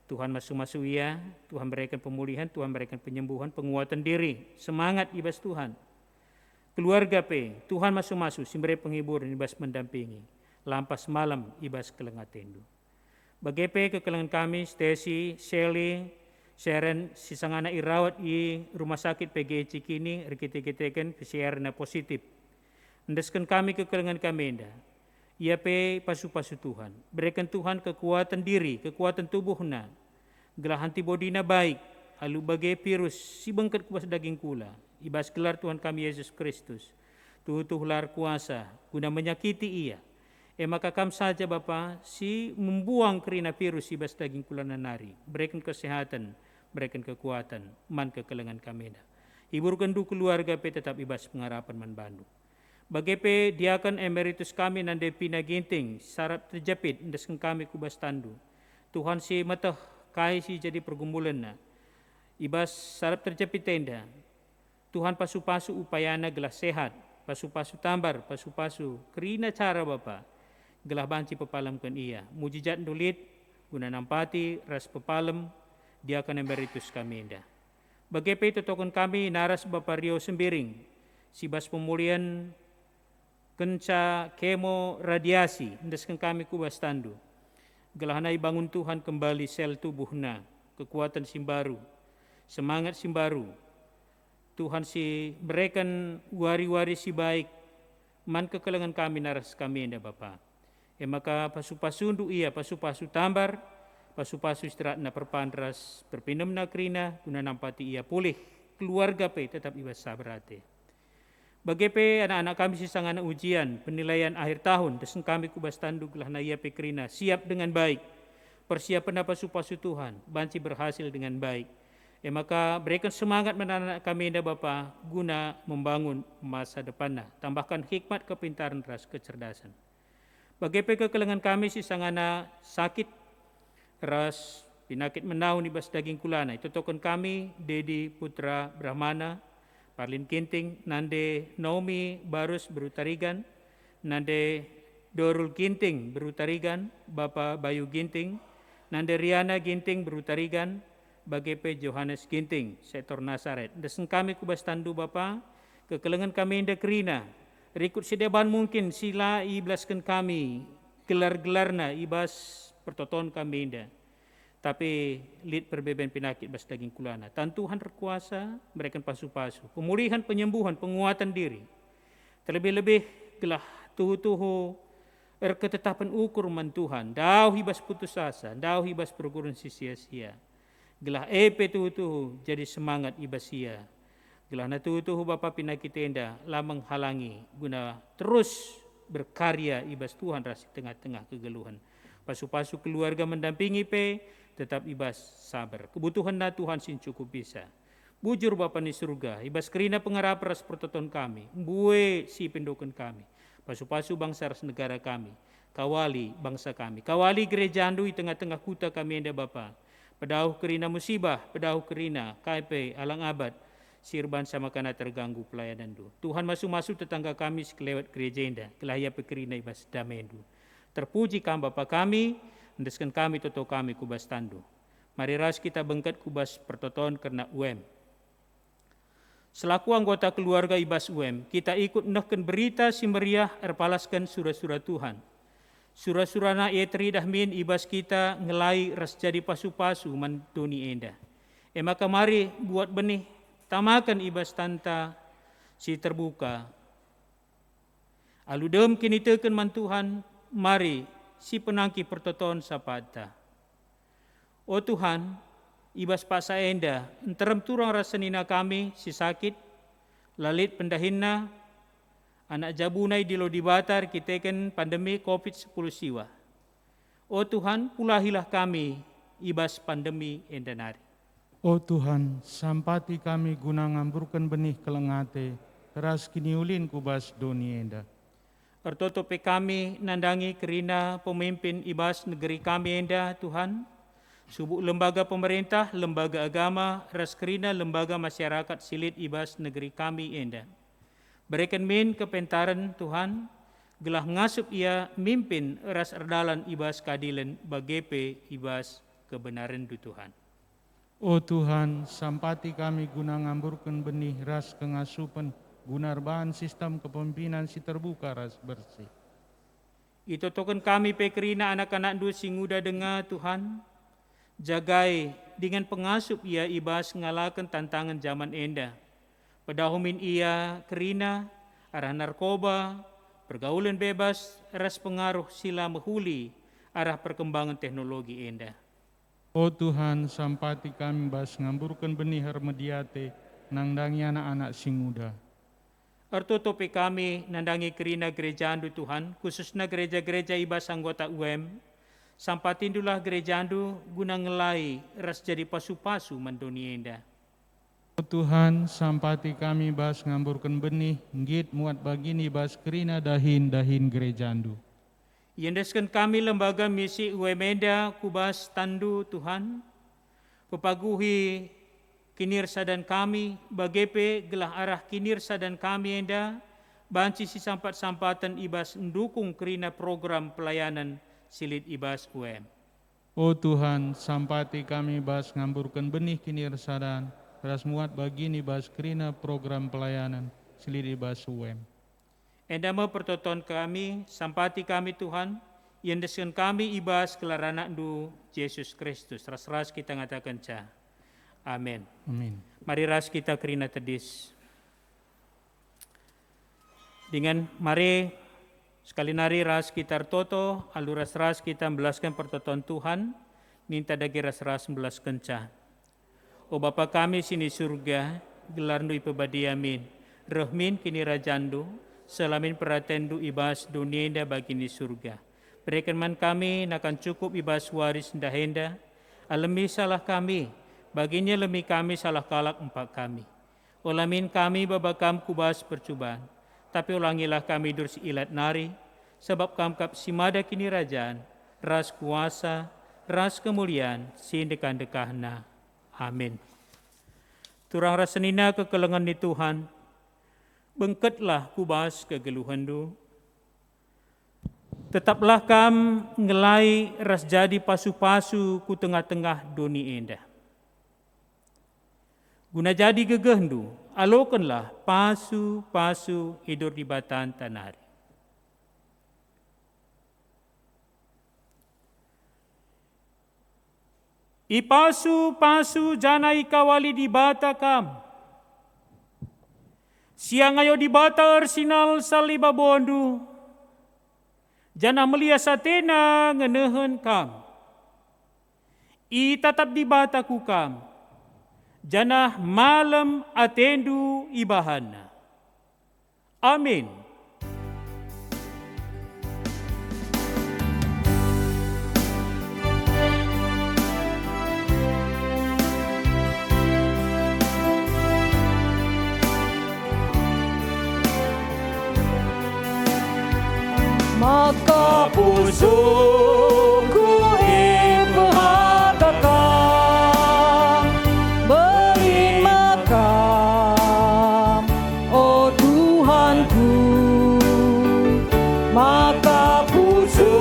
S3: Tuhan masu-masu ia, Tuhan berikan pemulihan, Tuhan berikan penyembuhan, penguatan diri, semangat ibas Tuhan. Keluarga P, Tuhan masu-masu, simberi penghibur ibas mendampingi, lampas malam ibas kelengat tendu. Bagi P, kekelengan kami, Stacy, Shelly, Sharon, sisangana irawat di rumah sakit PGI Cikini, rikite-kiteken PCR na positif. Ndeskan kami kekelengan kami enda. Ia pe pasu-pasu Tuhan. Berikan Tuhan kekuatan diri, kekuatan tubuhna. Gelah antibody na baik. Alu bagai virus, si bengket kuas daging kula. Ibas gelar Tuhan kami Yesus Kristus. Tuh lar kuasa, guna menyakiti ia. Maka kam saja Bapa, si membuang kerina virus ibas daging kula nanari. Berikan kesehatan, berikan kekuatan, man kekelengan kami dah. Hiburkan du keluarga pe tetap ibas pengharapan man bandu. Bagi pe diakan emeritus kami nande pina ginting, sarap terjepit, ndesken kami kubas tandu. Tuhan si matah kai si jadi pergumulan na. Ibas sarap terjepit tenda. Tuhan pasu-pasu upayana gelah sehat, pasu-pasu tambar, pasu-pasu kerina cara Bapa. Gelah banci pepalamkan ia. Mujizat nulit, guna nampati, ras pepalam, dia akan emeritus kami indah. Bagi pe tokon kami naras Bapa Rio Sembiring, si bas pemulihan kenca kemo radiasi, ndesken kami kubas tandu. Gelah nai bangun Tuhan kembali sel tubuhna, kekuatan simbaru, semangat simbaru. Tuhan si berikan wari-wari si baik, man kekelengan kami naras kami indah Bapa. Maka pasu-pasu undu ia, pasu-pasu tambar, pasu-pasu istirahat na perpandras, perpinem na kerina, guna nampati ia pulih, keluarga pe tetap ibas sabarate. Bagi pe anak-anak kami sisang anak ujian, penilaian akhir tahun, desen kami kubas tanduk lah na ia pe kerina, siap dengan baik, persiapan na pasu-pasu Tuhan, banci berhasil dengan baik. Maka berikan semangat anak-anak kami indah Bapa, guna membangun masa depanna, tambahkan hikmat, kepintaran, ras kecerdasan. Bagi kekelengan kami si sangana sakit ras penyakit menaun ibas daging kulana. Itu token kami Dedi Putra Brahmana, Parlin Ginting, Nande Naomi Barus Berutarigan, Nande Dorul Ginting Berutarigan, Bapa Bayu Ginting, Nande Riana Ginting Berutarigan, bagi Johannes Ginting, sektor Nasaret. Desen kami kubas tandu Bapa, kekelengan kami indah kerina. Rikut sedeban mungkin sila iblaskan kami, gelar-gelarna ibas pertoton kami indah. Tapi lid perbeben penyakit bas daging kulana. Tan Tuhan berkuasa, berikan pasu-pasu. Pemulihan, penyembuhan, penguatan diri. Terlebih-lebih gelah tuhu-tuhu ketetapan ukur man Tuhan. Dau hibas putus asa, dau hibas perguruan sia-sia. Gelah tuhu-tuhu jadi semangat ibas sia. Gelah na tuhu Bapa pinakit tenda lamang halangi guna terus berkarya ibas Tuhan rasi tengah-tengah kegeluhan. Pasu-pasu keluarga mendampingi pe tetap ibas sabar. Kebutuhan na Tuhan sin cukup bisa. Bujur Bapa ni surga, ibas kerina pengarap ras pertoton kami. Bue si pendokan kami. Pasu-pasu bangsa ras negara kami. Kawali bangsa kami. Kawali gereja andui tengah-tengah kuta kami enda Bapa. Pedauh kerina musibah, pedauh kerina KP alang abad. Sirban sama kana terganggu pelayanan du. Tuhan masuk-masuk tetangga kami sekelewat gereja indah. Kelahia pekerina ibas damendu. Terpuji kam Bapa kami, Endeskan kami toto kami kubas tandu. Mari ras kita bengket kubas pertoton karena UM. Selaku anggota keluarga ibas UM, kita ikut nehken berita si meriah erpalaskan surah-surah Tuhan. Surah-surah na etri dahmin ibas kita ngelai ras jadi pasu-pasu mandoni enda. Maka mari buat benih, tamakan ibas tanta si terbuka. Aludem kini teken man Tuhan, mari si penangki pertoton sapata. O Tuhan, ibas paksa enda, enterem turang rasanina kami si sakit, lalit pendahinna, anak jabunai di lodibatar kiteken pandemi COVID-10 siwa. O Tuhan, pulahilah kami ibas pandemi endanari.
S4: O Tuhan, sampati kami guna ngamburkan benih kelengate, ras kiniulin kubas doni enda.
S3: Ertotope kami nandangi kerina pemimpin ibas negeri kami enda Tuhan, subuk lembaga pemerintah, lembaga agama, ras kerina lembaga masyarakat silit ibas negeri kami enda. Berikan min kepentaran Tuhan, gelah ngasup ia mimpin ras erdalan ibas keadilan bagepe ibas kebenaran du Tuhan.
S4: O Tuhan, sampati kami guna ngamburkan benih ras kengasupan, guna bahan sistem kepemimpinan si terbuka ras bersih.
S3: Itu token kami pekerina anak-anak du singuda dengar Tuhan, jagai dengan pengasup ia ibas ngalakan tantangan zaman enda. Pedahumin ia kerina, arah narkoba, pergaulan bebas, ras pengaruh sila mehuli, arah perkembangan teknologi enda.
S4: O Tuhan, sampati kami bas ngamburkan benih hermediate, nangdangi anak-anak singuda.
S3: Ertotope kami nandangi kerina gereja andu Tuhan, khususnya gereja-gereja ibas anggota UM, sampatindulah gereja andu guna ngelai ras jadi pasu-pasu mandoni enda.
S4: O Tuhan, sampati kami bas ngamburkan benih, ngit muat bagini bas kerina dahin gereja andu.
S3: Yendeskan kami lembaga misi UMenda kubas tandu Tuhan, pepaguhi kinirsadan kami, bagepe gelah arah kinirsadan kami enda, banci si sampat-sampatan ibas mendukung kerina program pelayanan silit ibas UM.
S4: O Tuhan, sampati kami bas ngamburkan benih kinirsadan, ras muat bagini bas kerina program pelayanan silit ibas UM.
S3: Endama pertoton kami, sampati kami Tuhan, yendeskan kami ibas kelarana du Yesus Kristus. Ras-ras kita ngatakan ca. Amin.
S4: Amin.
S3: Mari ras kita kerina tedis. Dengan mari sekali nari ras kita toto, alu ras-ras kita membelaskan pertoton Tuhan, minta dagi ras-ras membelaskan ca. O Bapa kami sini surga, gelar nu ipebadi amin. Rahmin kini rajandu, selamin peratendu ibas dunia enda bagini surga. Berikan man kami nakan cukup ibas waris ndahenda, alami salah kami, baginya lemi kami salah kalak empat kami. Olamin kami babakam kubas percubaan, tapi ulangilah kami dursi ilat nari, sebab kamkap simada kini rajaan, ras kuasa, ras kemuliaan, sindekan dekahna. Amin. Turang rasanina kekelengan ni Tuhan, bengketlah kubas kegeluhandu. Tetaplah kam ngelai ras jadi pasu-pasu ku tengah-tengah doni enda. Guna jadi gegehndu, alokanlah pasu-pasu hidur di batan tanari. Ipasu-pasu janai kawali di bata kam. Siang ayo di bata arsinal saliba bondu. Jana melia satena ngenehen kam. I tatap di bata ku kam. Jana malam atendu ibahana. Amin.
S1: Maka pusuku ibahatkan, beri makam, oh Tuhanku. Maka pusuku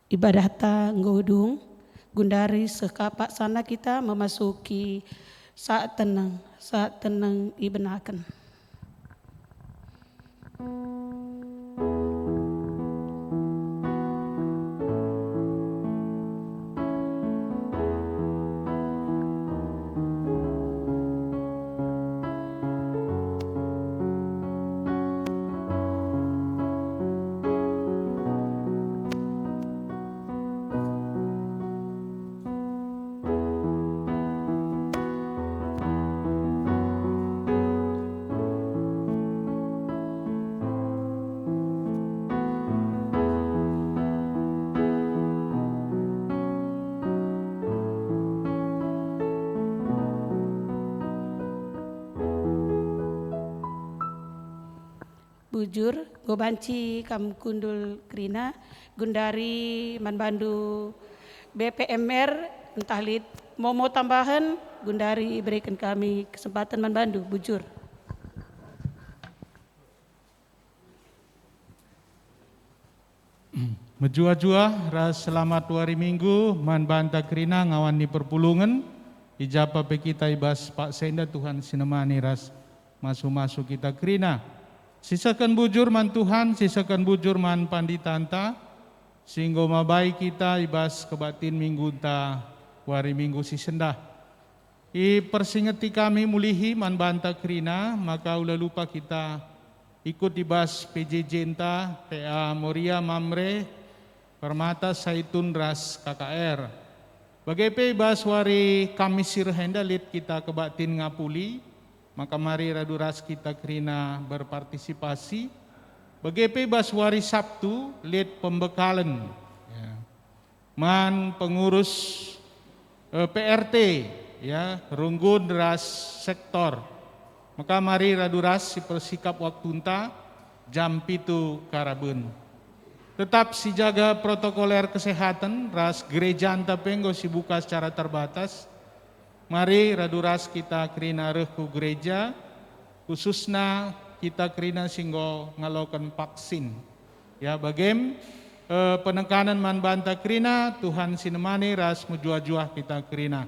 S2: Ibadah ta nggodung gundari sekapak sana kita memasuki saat tenang ibenakan. Bujur gobanci kam kundul krina gundari manbandu BPMR entahlit mau tambahan gundari berikan kami kesempatan manbandu bujur.
S4: Menjua-jua ras selamat hari Minggu man banta krina ngawan ni perpulungan ijapa pe kita ibas Pak Senda Tuhan sinemani ras masuk kita krina. Sisakan bujur man Tuhan, sisakan bujur man panditanta, sehingga mabai kita ibas kebatin minggu ta wari minggu si sendah. I persingeti kami mulihi man banta krina, maka ulah lupa kita ikut ibas PJJ enta, PA Moria Mamre, Permata Saitun Ras KKR. Bagai pe ibas wari Kamisir hendalit kita kebatin ngapuli, maka mari raduras kita krina berpartisipasi. Bagai bas wari Sabtu lihat pembekalan ya. Man pengurus PRT ya runggun ras sektor. Maka mari raduras si persikap waktu unta jam 7 karabun. Tetap si jaga protokoler kesehatan ras gereja anta penggo si buka secara terbatas. Mari raduras kita krina rehku gereja, khususnya kita krina singgo ngalokan vaksin. Ya bagem penekanan man banta krina, Tuhan sinemani ras mujua-juah kita krina.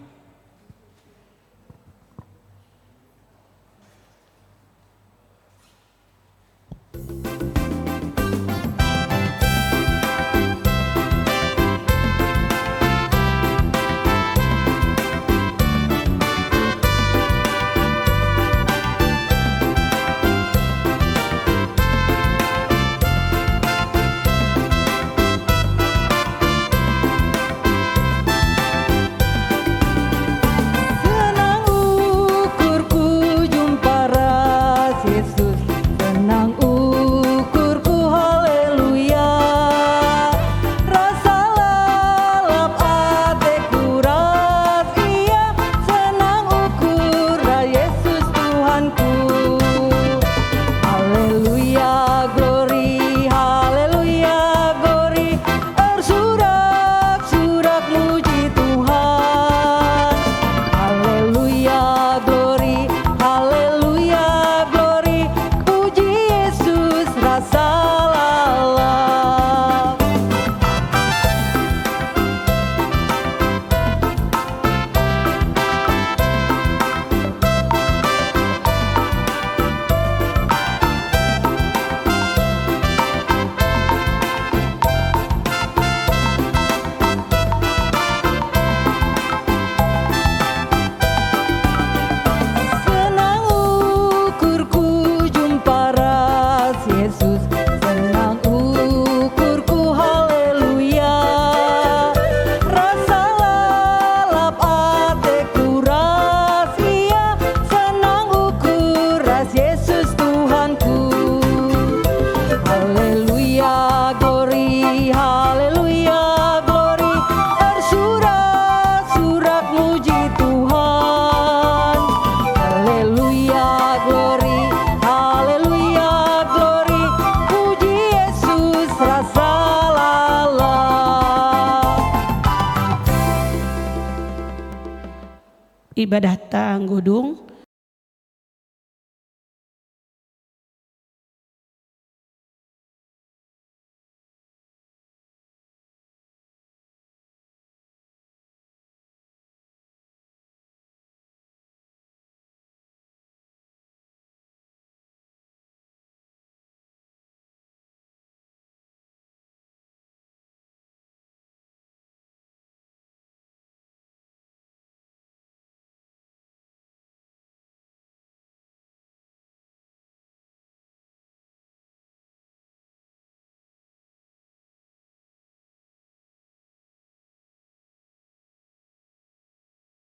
S2: Ibadah ta nggodung